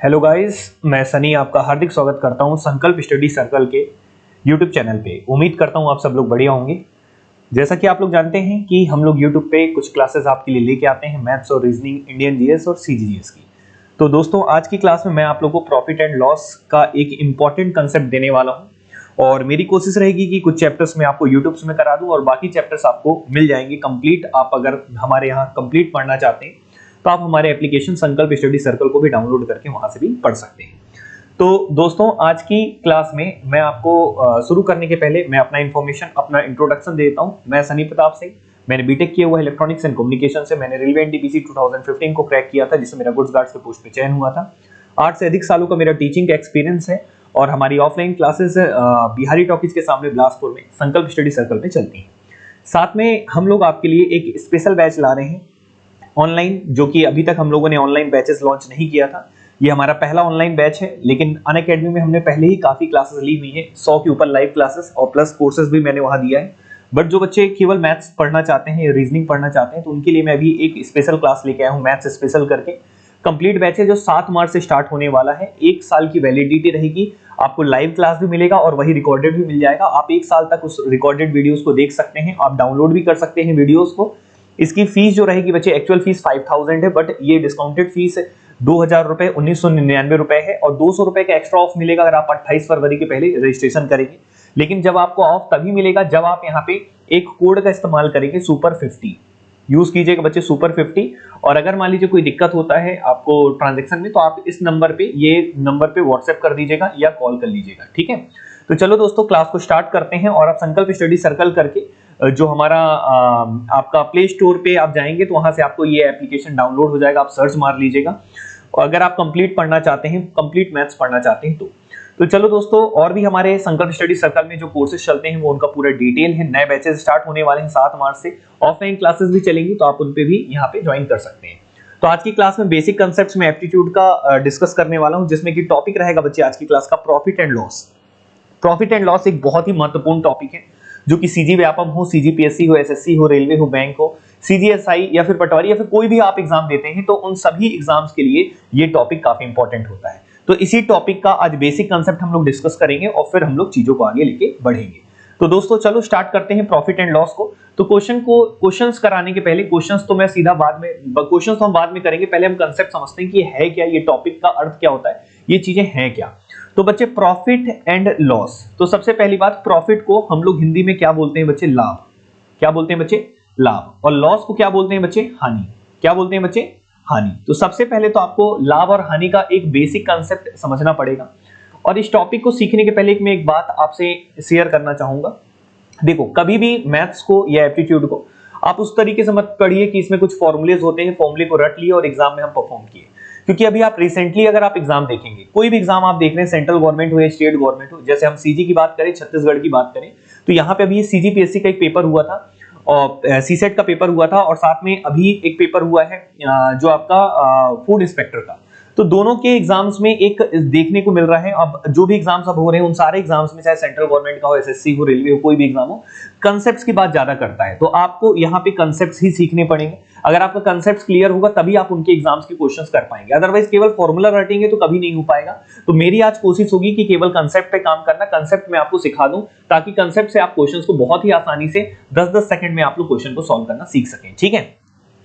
Hello guys, मैं सनी आपका हार्दिक स्वागत करता हूं संकल्प स्टडी सर्कल के यूट्यूब चैनल पे। उम्मीद करता हूं आप सब लोग बढ़िया होंगे। जैसा कि आप लोग जानते हैं कि हम लोग यूट्यूब पे कुछ क्लासेस आपके लिए लेके आते हैं, मैथ्स और रीजनिंग, इंडियन जीएस और सीजीएस की। तो दोस्तों, आज की क्लास में मैं आप लोगों को प्रॉफिट एंड लॉस का एक इंपॉर्टेंट कंसेप्ट देने वाला हूँ और मेरी कोशिश रहेगी कि कुछ चैप्टर्स मैं आपको यूट्यूब में करा दूं और बाकी चैप्टर्स आपको मिल जाएंगे कंप्लीट। आप अगर हमारे यहाँ कंप्लीट पढ़ना चाहते हैं तो आप हमारे एप्लीकेशन संकल्प स्टडी सर्कल को भी डाउनलोड करके वहां से भी पढ़ सकते हैं। तो दोस्तों, आज की क्लास में मैं आपको शुरू करने के पहले मैं अपना इंफॉर्मेशन, अपना इंट्रोडक्शन देता हूं। मैं सनी प्रताप सिंह, मैंने बीटेक किया हुआ है इलेक्ट्रॉनिक्स एंड कम्युनिकेशन से। मैंने रेलवे एनटीपीसी 2015 को क्रैक किया था, जिसमें मेरा गुड्स गार्ड्स के पोस्ट पे चयन हुआ था। 8 से अधिक सालों का मेरा टीचिंग का एक्सपीरियंस है और हमारी ऑफलाइन क्लासेस बिहारी टॉकीज के सामने बिलासपुर में संकल्प स्टडी सर्कल में चलती हैं। साथ में हम लोग आपके लिए एक स्पेशल बैच ला रहे हैं ऑनलाइन, जो कि अभी तक हम लोगों ने ऑनलाइन बैचेस लॉन्च नहीं किया था। ये हमारा पहला ऑनलाइन बैच है, लेकिन अनअकैडमी में हमने पहले ही काफी क्लासेस ली हुई हैं, 100 के ऊपर लाइव क्लासेस और प्लस कोर्सेज भी मैंने वहां दिया है। बट जो बच्चे केवल मैथ्स पढ़ना चाहते हैं, रीजनिंग पढ़ना चाहते हैं, तो उनके लिए मैं अभी एक स्पेशल क्लास लेके आया हूँ, मैथ्स स्पेशल करके। कंप्लीट बैच है जो 7 मार्च से स्टार्ट होने वाला है। 1 साल की वैलिडिटी रहेगी। आपको लाइव क्लास भी मिलेगा और वही रिकॉर्डेड भी मिल जाएगा। आप 1 साल तक उस रिकॉर्डेड वीडियोस को देख सकते हैं, आप डाउनलोड भी कर सकते हैं वीडियोस को। इसकी फीस जो रहेगी बच्चे, एक्चुअल फीस 5000 है, बट ये डिस्काउंटेड फीस 2000 रुपए 1999 रुपए है और 200 रुपए का एक्स्ट्रा ऑफ मिलेगा अगर आप 28 फरवरी के पहले रजिस्ट्रेशन करेंगे। लेकिन जब आपको ऑफ तभी मिलेगा जब आप यहाँ पे एक कोड का इस्तेमाल करेंगे, सुपर 50 यूज कीजिएगा बच्चे, सुपर 50। और अगर मान लीजिए कोई दिक्कत होता है आपको ट्रांजेक्शन में, तो आप इस नंबर पे, ये नंबर पे व्हाट्सएप कर दीजिएगा या कॉल कर लीजिएगा, ठीक है। तो चलो दोस्तों, क्लास को स्टार्ट करते हैं। और आप संकल्प स्टडी सर्कल करके जो हमारा आपका प्ले स्टोर पे आप जाएंगे तो वहां से आपको ये एप्लीकेशन डाउनलोड हो जाएगा। आप सर्च मार लीजिएगा और अगर आप कंप्लीट पढ़ना चाहते हैं, कंप्लीट मैथ्स पढ़ना चाहते हैं तो चलो दोस्तों, और भी हमारे संकल्प स्टडी सर्कल में जो कोर्सेज चलते हैं वो उनका पूरा डिटेल है। नए बैचेस स्टार्ट होने वाले हैं 7 मार्च से। ऑफलाइन क्लासेस भी चलेंगी तो आप उन पे भी यहाँ पे ज्वाइन कर सकते हैं। तो आज की क्लास में बेसिक कंसेप्ट्स में एप्टीट्यूड का डिस्कस करने वाला हूँ, जिसमें कि टॉपिक रहेगा बच्चे आज की क्लास का profit and loss. Profit and loss एक बहुत ही महत्वपूर्ण टॉपिक है, जो कि सीजी व्यापम हो, सीजीपीएससी हो, एसएससी हो, रेलवे हो, बैंक हो, सीजीएसआई या फिर पटवारी या फिर कोई भी आप एग्जाम देते हैं, तो उन सभी एग्जाम्स के लिए ये टॉपिक काफी इंपॉर्टेंट होता है। तो इसी टॉपिक का आज बेसिक कंसेप्ट हम लोग डिस्कस करेंगे और फिर हम लोग चीजों को आगे लेके बढ़ेंगे। तो दोस्तों चलो स्टार्ट करते हैं प्रॉफिट एंड लॉस को। तो क्वेश्चंस कराने के पहले, क्वेश्चंस तो मैं सीधा क्वेश्चंस तो हम बाद में करेंगे, पहले हम कंसेप्ट समझते हैं कि है क्या, ये टॉपिक का अर्थ क्या होता है, ये चीजें हैं क्या। तो बच्चे, प्रॉफिट एंड लॉस, तो सबसे पहली बात, प्रॉफिट को हम लोग हिंदी में क्या बोलते हैं बच्चे? लाभ। क्या बोलते हैं बच्चे? लाभ। और लॉस को क्या बोलते हैं बच्चे? हानि। क्या बोलते हैं बच्चे? हानि। तो सबसे पहले तो आपको लाभ और हानि का एक बेसिक कंसेप्ट समझना पड़ेगा। और इस टॉपिक को सीखने के पहले मैं एक बात आपसे शेयर करना चाहूंगा। देखो, कभी भी मैथ्स को या एप्टीट्यूड को आप उस तरीके से मत पढ़िए कि इसमें कुछ फॉर्मूलेज होते हैं, फॉर्मूले को रट लिए और एग्जाम में हम परफॉर्म किए। क्योंकि अभी आप रिसेंटली अगर आप एग्जाम देखेंगे, कोई भी एग्जाम आप देख रहे हैं, सेंट्रल गवर्नमेंट हो या स्टेट गवर्नमेंट हो, जैसे हम सीजी की बात करें, छत्तीसगढ़ की बात करें, तो यहाँ पे अभी ये सीजीपीएससी का एक पेपर हुआ था और सीसेट का पेपर हुआ था और साथ में अभी एक पेपर हुआ है जो आपका फूड इंस्पेक्टर का। तो दोनों के एग्जाम्स में एक देखने को मिल रहा है। अब जो भी एग्जाम्स अब हो रहे हैं उन सारे एग्जाम्स में, चाहे सेंट्रल गवर्नमेंट का हो, एसएससी हो, रेलवे हो, कोई भी एग्जाम हो, कंसेप्ट्स की बात ज्यादा करता है। तो आपको यहाँ पे कंसेप्ट्स ही सीखने पड़ेंगे। अगर आपका कंसेप्ट क्लियर होगा तभी आप उनके एग्जाम्स के क्वेश्चंस कर पाएंगे, अदरवाइज केवल फॉर्मूला रटेंगे तो कभी नहीं हो पाएगा। तो मेरी आज कोशिश होगी कि केवल कंसेप्ट पे काम करना, कंसेप्ट में आपको सिखा दूं, ताकि कंसेप्ट से आप क्वेश्चंस को बहुत ही आसानी से 10-10 सेकंड में आप लोग क्वेश्चन को सॉल्व करना सीख सकें, ठीक है।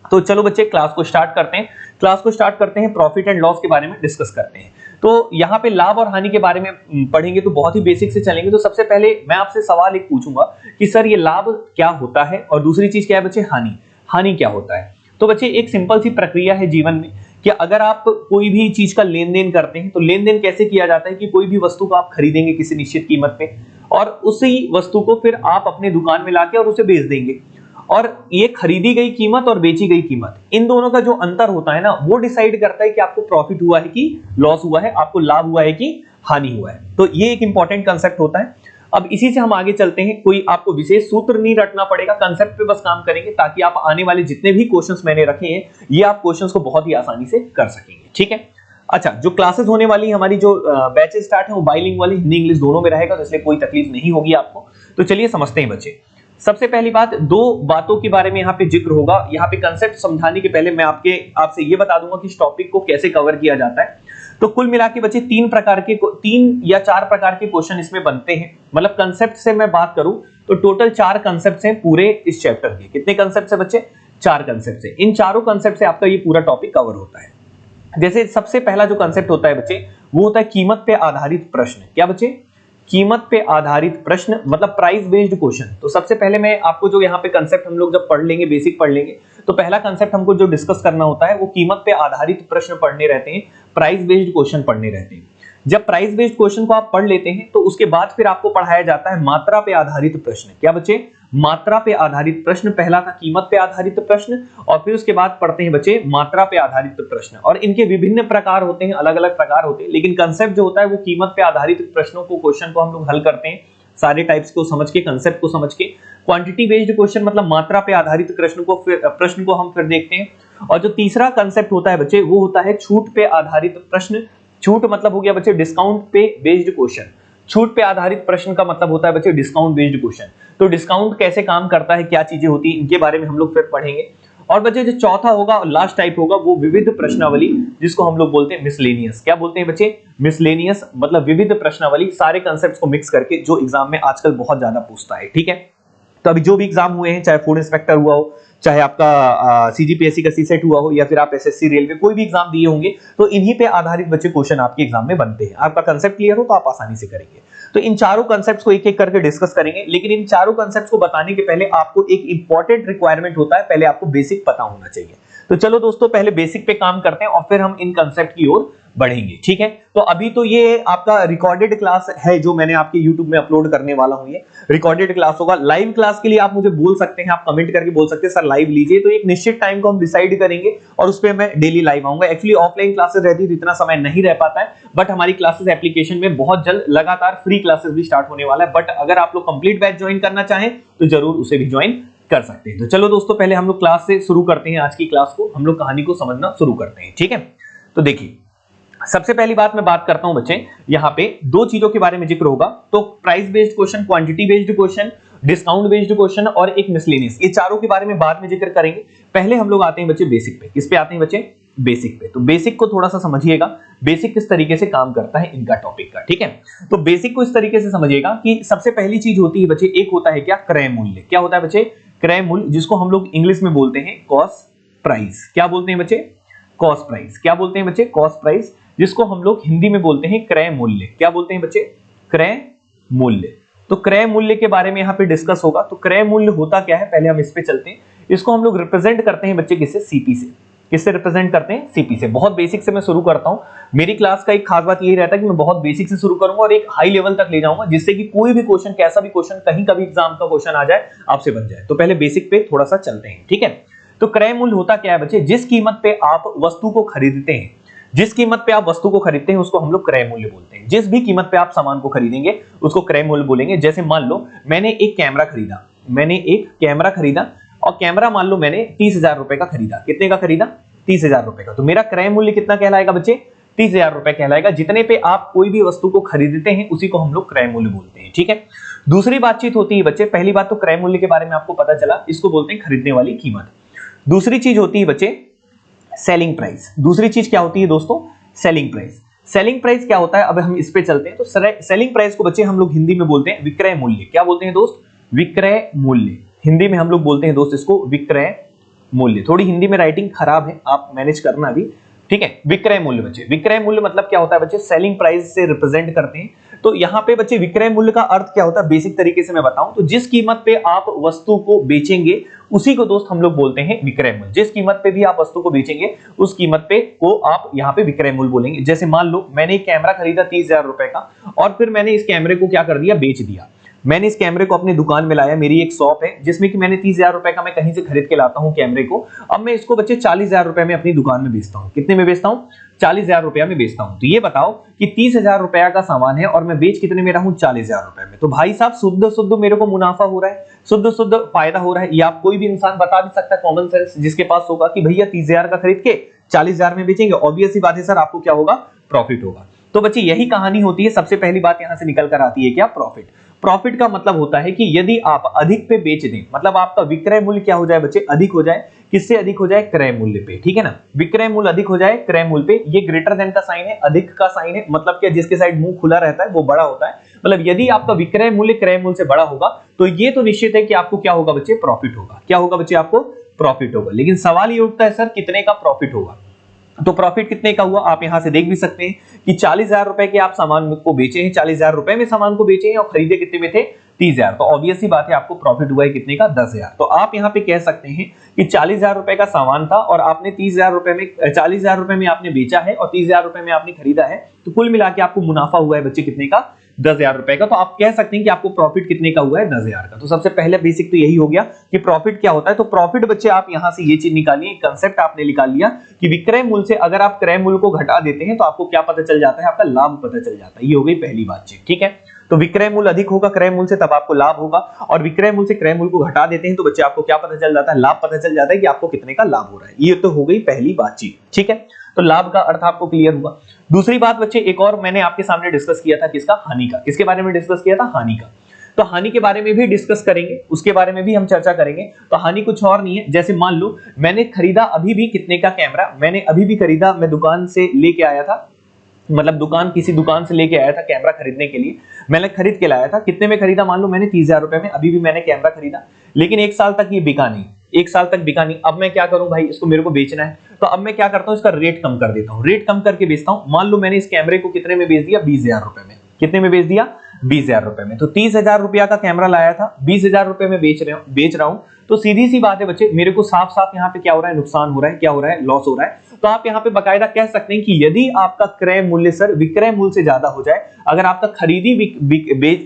तो चलो बच्चे, क्लास को स्टार्ट करते हैं। क्लास को स्टार्ट करते हैं, प्रॉफिट एंड लॉस के बारे में डिस्कस करते हैं। तो यहाँ पे लाभ और हानि के बारे में पढ़ेंगे तो बहुत ही बेसिक से चलेंगे। तो सबसे पहले मैं आपसे सवाल एक पूछूंगा कि सर ये लाभ क्या होता है, और दूसरी चीज क्या है बच्चे? हानि। हानि क्या होता है? तो बच्चे, एक सिंपल सी प्रक्रिया है जीवन में कि अगर आप कोई भी चीज का लेन देन करते हैं, तो लेन देन कैसे किया जाता है कि कोई भी वस्तु को आप खरीदेंगे किसी निश्चित कीमत पे और उसी वस्तु को फिर आप अपने दुकान में लाके और उसे बेच देंगे। और ये खरीदी गई कीमत और बेची गई कीमत, इन दोनों का जो अंतर होता है ना, वो डिसाइड करता है कि आपको प्रॉफिट हुआ है कि लॉस हुआ है, आपको लाभ हुआ है कि हानि हुआ है। तो ये एक इंपॉर्टेंट कंसेप्ट होता है। अब इसी से हम आगे चलते हैं। कोई आपको विशेष सूत्र नहीं रटना पड़ेगा, कंसेप्ट पे बस काम करेंगे, ताकि आप आने वाले जितने भी क्वेश्चंस मैंने रखे हैं, ये आप क्वेश्चंस को बहुत ही आसानी से कर सकेंगे, ठीक है। अच्छा, जो क्लासेस होने वाली हमारी, जो बैचेस स्टार्ट है, वो बाइलिंगुअल हिंदी इंग्लिश दोनों में रहेगा, तो इसलिए कोई तकलीफ नहीं होगी आपको। तो चलिए समझते हैं बच्चे। सबसे पहली बात, 2 बातों के बारे में यहाँ पे जिक्र होगा। यहाँ पे कंसेप्ट समझाने के पहले मैं आपसे ये बता दूंगा कि इस टॉपिक को कैसे कवर किया जाता है। तो कुल मिला के बच्चे तीन या चार प्रकार के क्वेश्चन इसमें बनते हैं। मतलब कंसेप्ट से मैं बात करूं तो टोटल 4 कंसेप्ट हैं पूरे इस चैप्टर के। कितने कंसेप्ट है बच्चे? 4 कंसेप्ट है। इन चारों कंसेप्ट से आपका ये पूरा टॉपिक कवर होता है। जैसे सबसे पहला जो कंसेप्ट होता है बच्चे वो होता है कीमत पे आधारित प्रश्न। क्या बच्चे? कीमत पे आधारित प्रश्न मतलब प्राइस बेस्ड क्वेश्चन। तो सबसे पहले मैं आपको जो यहाँ पे कंसेप्ट हम लोग जब पढ़ लेंगे, बेसिक पढ़ लेंगे, तो पहला कंसेप्ट हमको जो डिस्कस करना होता है वो कीमत पे आधारित प्रश्न पढ़ने रहते हैं, प्राइस बेस्ड क्वेश्चन पढ़ने रहते हैं। जब प्राइस बेस्ड क्वेश्चन को आप पढ़ लेते हैं तो उसके बाद फिर आपको पढ़ाया जाता है मात्रा पे आधारित प्रश्न। क्या बच्चे? मात्रा पे आधारित प्रश्न। पहला था कीमत पे आधारित प्रश्न और फिर उसके बाद पढ़ते हैं बच्चे मात्रा पे आधारित प्रश्न। और इनके विभिन्न प्रकार होते हैं, अलग अलग प्रकार होते हैं, लेकिन कंसेप्ट जो होता है वो कीमत पे आधारित प्रश्नों को, क्वेश्चन को हम लोग हल करते हैं सारे टाइप्स को समझ के, कंसेप्ट को समझ के। क्वांटिटी बेस्ड क्वेश्चन मतलब मात्रा पे आधारित प्रश्न को हम फिर देखते हैं। और जो तीसरा कंसेप्ट होता है बच्चे वो होता है छूट पे आधारित प्रश्न। छूट मतलब हो गया बच्चे डिस्काउंट पे बेस्ड क्वेश्चन। छूट पे आधारित प्रश्न का मतलब होता है बच्चे डिस्काउंट बेस्ड क्वेश्चन। तो डिस्काउंट कैसे काम करता है, क्या चीजें होती है, इनके बारे में हम लोग फिर पढ़ेंगे। और बच्चे जो चौथा होगा और लास्ट टाइप होगा वो विविध प्रश्नावली, जिसको हम लोग बोलते हैं मिसलेनियस। क्या बोलते हैं बच्चे? मिसलेनियस मतलब विविध प्रश्नावली, सारे कंसेप्ट्स को मिक्स करके, जो एग्जाम में आजकल बहुत ज्यादा पूछता है। ठीक है, तो अभी जो भी एग्जाम हुए हैं, चाहे फूड इंस्पेक्टर हुआ हो, चाहे आपका सीजीपीएससी का सीसेट हुआ हो, या फिर आप एसएससी रेलवे कोई भी एग्जाम दिए होंगे, तो इन्हीं पे आधारित बच्चे क्वेश्चन आपके एग्जाम में बनते हैं। आपका कंसेप्ट क्लियर हो तो आप आसानी से करेंगे। तो इन चारों कंसेप्ट्स को एक एक करके डिस्कस करेंगे, लेकिन इन चारों कंसेप्ट्स को बताने के पहले आपको एक इंपॉर्टेंट रिक्वायरमेंट होता है, पहले आपको बेसिक पता होना चाहिए। तो चलो दोस्तों पहले बेसिक पे काम करते हैं और फिर हम इन कंसेप्ट की ओर बढ़ेंगे। ठीक है, तो अभी तो ये आपका रिकॉर्डेड क्लास है जो मैंने आपके YouTube में अपलोड करने वाला हूं। ये रिकॉर्डेड क्लास होगा। लाइव क्लास के लिए आप मुझे बोल सकते हैं, आप कमेंट करके बोल सकते हैं सर लाइव लीजिए, तो एक निश्चित टाइम को हम डिसाइड करेंगे और उस पर मैं डेली लाइव आऊंगा। एक्चुअली ऑफलाइन क्लासेस रहती तो इतना समय नहीं रह पाता है, बट हमारी क्लासेस एप्लीकेशन में बहुत जल्द लगातार फ्री क्लासेस भी स्टार्ट होने वाला है। बट अगर आप लोग कंप्लीट बैच ज्वाइन करना चाहें तो जरूर उसे भी ज्वाइन कर सकते हैं। तो चलो दोस्तों पहले हम लोग क्लास से शुरू करते हैं। आज की क्लास को हम लोग कहानी को समझना शुरू करते हैं। ठीक है, तो देखिए सबसे पहली बात मैं बात करता हूं बच्चे, यहाँ पे 2 चीजों के बारे में जिक्र होगा। तो price based question, quantity based question, discount based question और एक मिसलेनियस, ये चारों के बारे में बाद में जिक्र करेंगे। पहले हम लोग आते हैं बच्चे बेसिक पे। किस पे आते हैं बच्चे? बेसिक पे। तो बेसिक को थोड़ा सा समझिएगा, बेसिक किस तरीके से काम करता है इनका टॉपिक का। ठीक है, तो बेसिक को इस तरीके से समझिएगा कि सबसे पहली चीज होती है बच्चे, एक होता है क्या? क्रय मूल्य। क्या होता है बच्चे? क्रय मूल्य, जिसको हम लोग इंग्लिश में बोलते हैं कॉस्ट प्राइस। क्या बोलते हैं बच्चे? Cost price. क्या बोलते हैं बच्चे? कॉस्ट प्राइस, जिसको हम लोग हिंदी में बोलते हैं क्रय मूल्य। क्या बोलते हैं बच्चे? क्रय मूल्य। तो क्रय मूल्य के बारे में यहाँ पे डिस्कस होगा। तो क्रय मूल्य होता क्या है, पहले हम इस पे चलते हैं। इसको हम लोग रिप्रेजेंट करते हैं बच्चे किससे? सीपी से। किससे रिप्रेजेंट करते हैं? सीपी से। बहुत बेसिक से मैं शुरू करता हूं। मेरी क्लास का एक खास बात यही रहता है कि मैं बहुत बेसिक से शुरू करूंगा और एक हाई लेवल तक ले जाऊंगा, जिससे कि कोई भी क्वेश्चन, कैसा भी क्वेश्चन, कहीं का भी एग्जाम का क्वेश्चन आ जाए, आपसे बन जाए। तो पहले बेसिक पे थोड़ा सा चलते हैं। ठीक है, तो क्रय मूल्य होता क्या है बच्चे? जिस कीमत पे आप वस्तु को खरीदते हैं, जिस कीमत पे आप वस्तु को खरीदते हैं उसको हम लोग क्रय मूल्य बोलते हैं। जिस भी कीमत पे आप सामान को खरीदेंगे उसको क्रय मूल्य बोलेंगे। जैसे मान लो मैंने एक कैमरा खरीदा, और कैमरा मान लो मैंने 30,000 रुपए का खरीदा। कितने का खरीदा? 30,000 रुपए का। तो मेरा क्रय मूल्य कितना कहलाएगा बच्चे? 30,000 रुपए कहलाएगा। जितने पे आप कोई भी वस्तु को खरीदते हैं उसी को हम लोग क्रय मूल्य बोलते हैं। ठीक है, दूसरी बातचीत होती है बच्चे, पहली बात तो क्रय मूल्य के बारे में आपको पता चला, इसको बोलते हैं खरीदने वाली कीमत। दूसरी चीज होती है बच्चे सेलिंग प्राइस। दूसरी चीज क्या होती है दोस्तों? Selling price. सेलिंग प्राइस क्या होता है, अब हम इस पे चलते हैं। तो सेलिंग प्राइस को बच्चे हम लोग हिंदी में बोलते हैं विक्रय मूल्य। क्या बोलते हैं दोस्त? विक्रय मूल्य। हिंदी में हम लोग बोलते हैं दोस्त इसको विक्रय मूल्य। थोड़ी हिंदी में राइटिंग खराब है, आप मैनेज करना भी। ठीक है, विक्रय मूल्य बच्चे। विक्रय मूल्य मतलब क्या होता है बच्चे? सेलिंग प्राइस से रिप्रेजेंट करते हैं। तो यहाँ पे बच्चे विक्रय मूल्य का अर्थ क्या होता है, बेसिक तरीके से मैं बताऊं तो जिस कीमत पे आप वस्तु को बेचेंगे उसी को दोस्त हम लोग बोलते हैं विक्रय मूल्य। जिस कीमत पे भी आप वस्तु को बेचेंगे उस कीमत पे को आप यहाँ पे विक्रय मूल्य बोलेंगे। जैसे मान लो मैंने एक कैमरा खरीदा 30,000 रुपए का, और फिर मैंने इस कैमरे को क्या कर दिया? बेच दिया। मैंने इस कैमरे को अपनी दुकान में लाया, मेरी एक शॉप है जिसमें कि मैंने 30,000 रुपए का मैं कहीं से खरीद के लाता हूं कैमरे को। अब मैं इसको बच्चे 40,000 रुपए में अपनी दुकान में बेचता हूं। कितने में बेचता हूं? 40,000 रुपया में बेचता हूं। तो ये बताओ कि 30,000 रुपया का सामान है और मैं बेच कितने में रहा हूं? 40,000 रुपए में। तो भाई साहब शुद्ध मेरे को मुनाफा हो रहा है, शुद्ध फायदा हो रहा है। ये आप कोई भी इंसान बता भी सकता है, कॉमन सेंस जिसके पास होगा, कि भैया 30,000 का खरीद के 40,000 में बेचेंगे, ऑब्वियस सी बात है सर आपको क्या होगा? प्रॉफिट होगा। तो बच्चे यही कहानी होती है। सबसे पहली बात यहां से निकल कर आती है क्या? प्रॉफिट। प्रॉफिट का मतलब होता है कि यदि आप अधिक पे बेच दें, मतलब आपका विक्रय मूल्य क्या हो जाए बच्चे, अधिक हो जाए। किससे अधिक हो जाए? क्रय मूल्य पे, ठीक है ना। विक्रय मूल्य अधिक हो जाए क्रय मूल्य पे, ये ग्रेटर देन का साइन है, अधिक का साइन है, मतलब क्या, जिसके साइड मुंह खुला रहता है वो बड़ा होता है। मतलब यदि आपका विक्रय मूल्य क्रय मूल्य से बड़ा होगा तो ये तो निश्चित है कि आपको क्या होगा बच्चे, प्रॉफिट होगा। क्या होगा बच्चे? आपको प्रॉफिट होगा। लेकिन सवाल ये उठता है सर कितने का प्रॉफिट होगा? तो प्रॉफिट कितने का हुआ आप यहां से देख भी सकते हैं कि 40,000 रुपए के आप सामान को बेचे हैं, 40,000 रुपए में सामान को बेचे हैं और खरीदे कितने में थे? 30,000। तो ऑब्वियस ही बात है आपको प्रॉफिट हुआ है कितने का? 10,000। तो आप यहां पे कह सकते हैं कि 40,000 रुपए का सामान था और आपने 30,000 रुपए में 40,000 रुपए में आपने बेचा है और 30,000 रुपए में आपने खरीदा है। तो कुल मिला के आपको मुनाफा हुआ है बच्चे कितने का? 10,000 रुपए का। तो आप कह सकते हैं कि आपको प्रॉफिट कितने का हुआ है? 10,000 का। तो सबसे पहले बेसिक तो यही हो गया कि प्रॉफिट क्या होता है। तो प्रॉफिट बच्चे आप यहां से ये चीज निकालिए, कंसेप्ट आपने निकाल लिया कि विक्रय मूल्य से अगर आप क्रय मूल्य को घटा देते हैं तो आपको क्या पता चल जाता है? आपका लाभ पता चल जाता है। ये हो गई पहली बातचीत, ठीक है। तो विक्रय मूल्य अधिक होगा क्रय मूल्य से, तब आपको लाभ होगा, और विक्रय मूल्य से क्रय मूल्य को घटा देते हैं तो बच्चे आपको क्या पता चल जाता है? लाभ पता चल जाता है कि आपको कितने का लाभ हो रहा है। ये तो हो गई पहली बातचीत, ठीक है। तो लाभ का अर्थ आपको क्लियर हुआ। दूसरी बात बच्चे एक और मैंने आपके सामने डिस्कस किया था, किसका? हानि का। किसके बारे में डिस्कस किया था? हानि का। तो हानि के बारे में भी डिस्कस करेंगे, उसके बारे में भी हम चर्चा करेंगे। तो हानि कुछ और नहीं है, जैसे मान लो मैंने खरीदा अभी भी कितने का कैमरा, मैंने अभी भी खरीदा, मैं दुकान से लेके आया था, मतलब किसी दुकान से लेके आया था कैमरा खरीदने के लिए, मैंने खरीद के लाया था। कितने में खरीदा? मान लो मैंने 30,000 रुपए में अभी भी मैंने कैमरा खरीदा, लेकिन 1 साल तक ये बिका नहीं, 1 साल तक बिका नहीं। अब मैं क्या करूं भाई, इसको मेरे को बेचना है, तो अब मैं क्या करता हूं, इसका रेट कम कर देता हूं, रेट कम करके बेचता हूं। मान लो मैंने इस कैमरे को कितने में बेच दिया? 20,000 रुपए में। कितने में बेच दिया? 20,000 रुपए में। तो 30,000 रुपया का कैमरा लाया था, 20,000 रुपए में बेच रहा हूं। तो सीधी सी बात है बच्चे, मेरे को साफ साफ यहाँ पे क्या हो रहा है? नुकसान हो रहा है। क्या हो रहा है? लॉस हो रहा है। तो आप यहाँ पे बकायदा कह सकते हैं कि यदि आपका क्रय मूल्य सर विक्रय मूल्य से ज्यादा हो जाए, अगर आपका खरीदी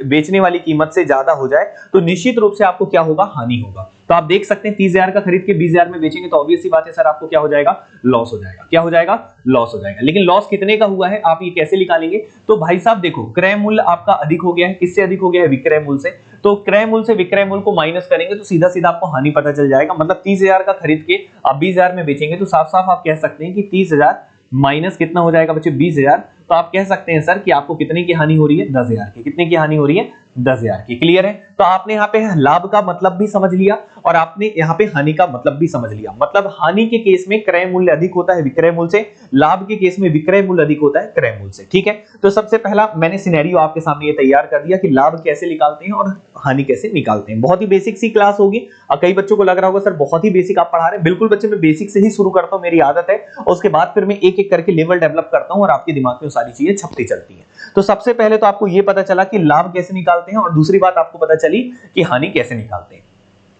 बेचने वाली कीमत से ज्यादा हो जाए तो निश्चित रूप से आपको क्या होगा? हानि होगा। तो आप देख सकते हैं 30,000 का खरीद के 20,000 में बेचेंगे तो ऑब्वियस सी बात है सर आपको क्या हो जाएगा? लॉस हो जाएगा। क्या हो जाएगा? लॉस हो जाएगा। लेकिन लॉस कितने का हुआ है आप ये कैसे निकालेंगे? तो भाई साहब देखो, क्रय मूल्य आपका अधिक हो गया है, किससे अधिक हो गया है? विक्रय मूल्य से। तो क्रय मूल्य से विक्रय मूल्य को माइनस करेंगे तो सीधा सीधा आपको हानि पता चल जाएगा। मतलब 30,000 का खरीद के आप 20,000 में बेचेंगे तो साफ साफ आप कह सकते हैं कि 30,000 माइनस कितना हो जाएगा बच्चे? 20,000। तो आप कह सकते हैं सर कि आपको कितने की हानि हो रही है? 10,000 की। कितने की हानि हो रही है? 10,000 की। क्लियर है? तो आपने यहाँ पे लाभ का मतलब भी समझ लिया और आपने यहाँ पे हानि का मतलब भी समझ लिया। मतलब हानि के केस में क्रय मूल्य अधिक होता है विक्रय मूल्य से, लाभ के केस में विक्रय मूल्य अधिक होता है क्रय मूल्य से, ठीक है। तो सबसे पहला मैंने सिनेरियो आपके सामने ये तैयार कर दिया कि लाभ कैसे निकालते हैं और हानि कैसे निकालते हैं। बहुत ही बेसिक सी क्लास होगी और कई बच्चों को लग रहा होगा सर बहुत ही बेसिक आप पढ़ा रहे हैं। बिल्कुल बच्चे, मैं बेसिक से ही शुरू करता हूं, मेरी आदत है, और उसके बाद फिर मैं एक एक करके लेवल डेवलप करता हूं और आपके दिमाग में सारी चीजें छपती चलती हैं। तो सबसे पहले तो आपको ये पता चला कि लाभ कैसे निकालते हैं और दूसरी बात आपको पता चली कि हानि कैसे निकालते हैं।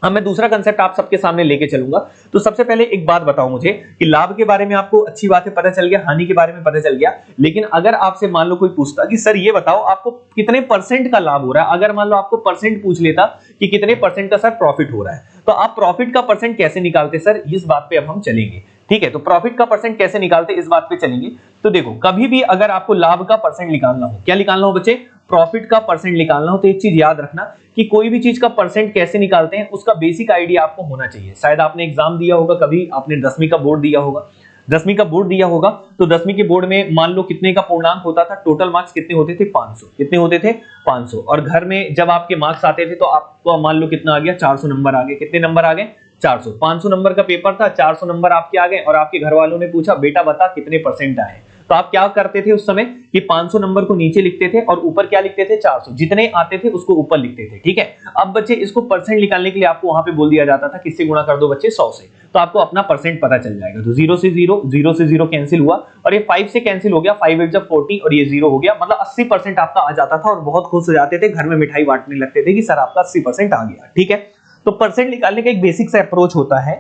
अब मैं दूसरा कंसेप्ट आप सबके सामने लेके चलूंगा। तो सबसे पहले एक बात बताओ मुझे कि लाभ के बारे में आपको अच्छी बात है पता चल गया, हानि के बारे में पता चल गया, लेकिन अगर आपसे मान लो कोई पूछता कि सर ये बताओ आपको कितने परसेंट का लाभ हो रहा है, अगर मान लो आपको परसेंट पूछ लेता कि कितने परसेंट का सर प्रॉफिट हो रहा है, तो आप प्रॉफिट का परसेंट कैसे निकालते सर, इस बात पे अब हम चलेंगे, ठीक है। तो प्रॉफिट का परसेंट कैसे निकालते इस बात पे चलेंगे। तो देखो, कभी भी अगर आपको लाभ का परसेंट निकालना हो, क्या निकालना हो बच्चे? प्रॉफिट का परसेंट निकालना हो, तो एक चीज याद रखना कि कोई भी चीज का परसेंट कैसे निकालते हैं उसका बेसिक आइडिया आपको होना चाहिए। शायद आपने एग्जाम दिया होगा, कभी आपने 10वीं का बोर्ड दिया होगा, 10वीं का बोर्ड दिया होगा, तो 10वीं के बोर्ड में मान लो कितने का पूर्णांक होता था, टोटल मार्क्स कितने होते थे? 500। कितने होते थे? 500। और घर में जब आपके मार्क्स आते थे तो आपको मान लो कितना आ गया? 400 नंबर आ गए। कितने नंबर आ गए? 400। 500 नंबर का पेपर था, 400 नंबर आपके आ गए और आपके घर वालों ने पूछा बेटा बता कितने परसेंट आए। तो आप क्या करते थे उस समय कि 500 नंबर को नीचे लिखते थे और ऊपर क्या लिखते थे? 400। जितने आते थे उसको ऊपर लिखते थे, ठीक है। अब बच्चे इसको परसेंट निकालने के लिए आपको वहां पे बोल दिया जाता था किससे गुणा कर दो बच्चे? 100 से। तो आपको अपना परसेंट पता चल जाएगा। तो 0 से 0, 0 से 0 कैंसिल हुआ और ये 5 से कैंसिल हो गया, 5 8 40 और ये 0 हो गया। मतलब 80% आपका आ जाता था और बहुत खुश हो जाते थे, घर में मिठाई बांटने लगते थे कि सर आपका 80% आ गया, ठीक है। तो परसेंट निकालने का एक बेसिक सा अप्रोच होता है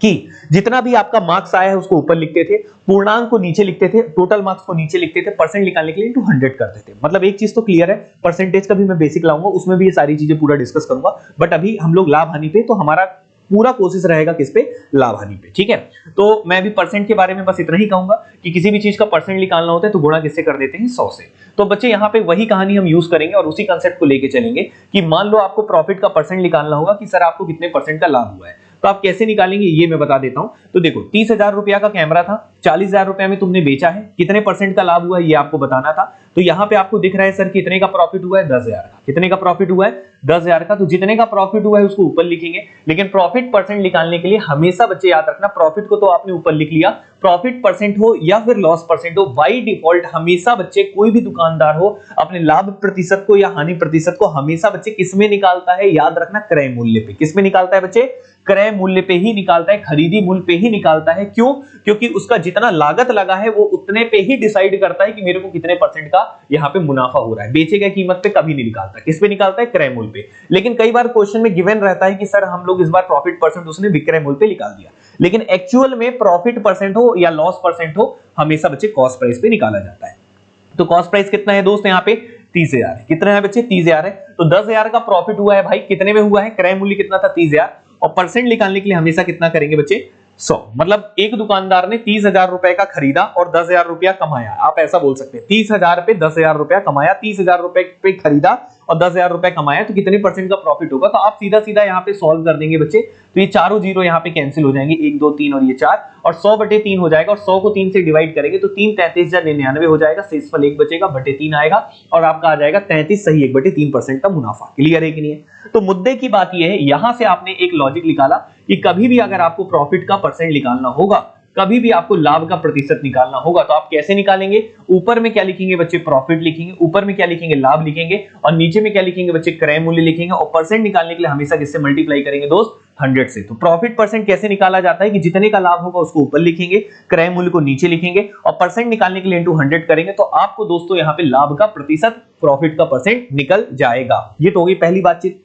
कि जितना भी आपका मार्क्स आया है उसको ऊपर लिखते थे, पूर्णांक को नीचे लिखते थे, टोटल मार्क्स को नीचे लिखते थे, परसेंट निकालने के लिए इनटू 100 करते थे। मतलब एक चीज तो क्लियर है, परसेंटेज का भी मैं बेसिक लाऊंगा, उसमें भी ये सारी चीजें पूरा डिस्कस करूंगा, बट अभी हम लोग लाभ हानि पे, तो हमारा पूरा कोशिश रहेगा किस पे? लाभ हानि पे, ठीक है। तो मैं भी परसेंट के बारे में बस इतना ही कहूंगा कि किसी भी चीज का परसेंट निकालना होता है तो गुणा किससे कर देते हैं? 100 से। तो बच्चे यहाँ पे वही कहानी हम यूज करेंगे और उसी कंसेप्ट को लेके चलेंगे कि मान लो आपको प्रॉफिट का परसेंट निकालना होगा कि सर आपको कितने परसेंट का लाभ हुआ है, तो आप कैसे निकालेंगे ये मैं बता देता हूं। तो देखो, 30,000 रुपया का कैमरा था, 40,000 रुपए में तुमने बेचा है, कितने परसेंट का लाभ हुआ ये आपको बताना था। तो यहाँ पे आपको दिख रहा है सर कितने का प्रॉफिट हुआ है, 10,000 का। कितने का प्रॉफिट हुआ है, 10,000 का। तो जितने का प्रॉफिट हुआ है उसको ऊपर लिखेंगे, लेकिन प्रॉफिट परसेंट निकालने के लिए हमेशा बच्चे याद रखना, प्रॉफिट को तो आपने ऊपर लिख लिया, प्रॉफिट परसेंट हो या फिर लॉस परसेंट हो, बाय डिफॉल्ट हमेशा बच्चे कोई भी दुकानदार हो अपने लाभ प्रतिशत को या हानि प्रतिशत को हमेशा बच्चे किसमें निकालता है, याद रखना क्रय मूल्य पे। किसमें निकालता है बच्चे, क्रय मूल्य पे ही निकालता है, खरीदी मूल्य पे ही निकालता है। क्यों, क्योंकि उसका जितना लागत लगा है वो उतने पे ही डिसाइड करता है कि मेरे को कितने परसेंट का यहाँ पे मुनाफा हो रहा है। बेचे गए कीमत पे कभी नहीं निकालता, किस पे निकालता है, क्रय मूल्य पे। लेकिन कई बार क्वेश्चन में गिवन रहता है कि सर हम लोग इस बार प्रॉफिट परसेंट उसने विक्रय मूल्य पे निकाल दिया, लेकिन एक्चुअल में प्रॉफिट परसेंट हो या लॉस परसेंट हो हमेशा बच्चे कॉस्ट प्राइस पे निकाला जाता है। तो कॉस्ट प्राइस कितना है दोस्त, यहाँ पे 30,000 है। कितना है बच्चे, 30,000 है। तो 10,000 का प्रॉफिट हुआ है भाई, कितने में हुआ है, क्रय मूल्य कितना था, 30,000, और परसेंट निकालने के लिए हमेशा कितना करेंगे बच्चे, 100। मतलब एक दुकानदार ने 30,000 रुपए का खरीदा और 10,000 रुपया कमाया। आप ऐसा बोल सकते हैं 30,000 पे 10,000 रुपया कमाया, 30,000 रुपए पे खरीदा और 10,000 रुपए कमाया, तो कितने परसेंट का प्रॉफिट होगा। तो आप सीधा सीधा यहाँ पे सॉल्व कर देंगे बच्चे, तो ये चारों जीरो यहाँ पे कैंसिल हो जाएंगे, 1 2 3 और ये 4, और 100/3 हो जाएगा, और 100 को 3 से डिवाइड करेंगे तो 3 33,099 हो जाएगा, शेषफल 1 बचेगा, बटे 3 आएगा, और आपका आ जाएगा 33 सही 1/3% का मुनाफा। क्लियर है कि नहीं है। तो मुद्दे की बात यह है, यहां से आपने एक लॉजिक निकाला कि कभी भी अगर आपको प्रॉफिट का परसेंट निकालना होगा, कभी भी आपको लाभ का प्रतिशत निकालना होगा, तो आप कैसे निकालेंगे, ऊपर में क्या लिखेंगे बच्चे, प्रॉफिट लिखेंगे, ऊपर में क्या लिखेंगे, लाभ लिखेंगे, और नीचे में क्या लिखेंगे बच्चे, क्रय मूल्य लिखेंगे, और परसेंट निकालने के लिए हमेशा किससे मल्टीप्लाई करेंगे दोस्त, 100 से। तो प्रॉफिट परसेंट कैसे निकाला जाता है कि जितने का लाभ होगा उसको ऊपर लिखेंगे, क्रय मूल्य को नीचे लिखेंगे, और परसेंट निकालने के लिए इंटू 100 करेंगे, तो आपको दोस्तों यहाँ पे लाभ का प्रतिशत, प्रॉफिट का परसेंट निकल जाएगा। ये तो होगी पहली बातचीत,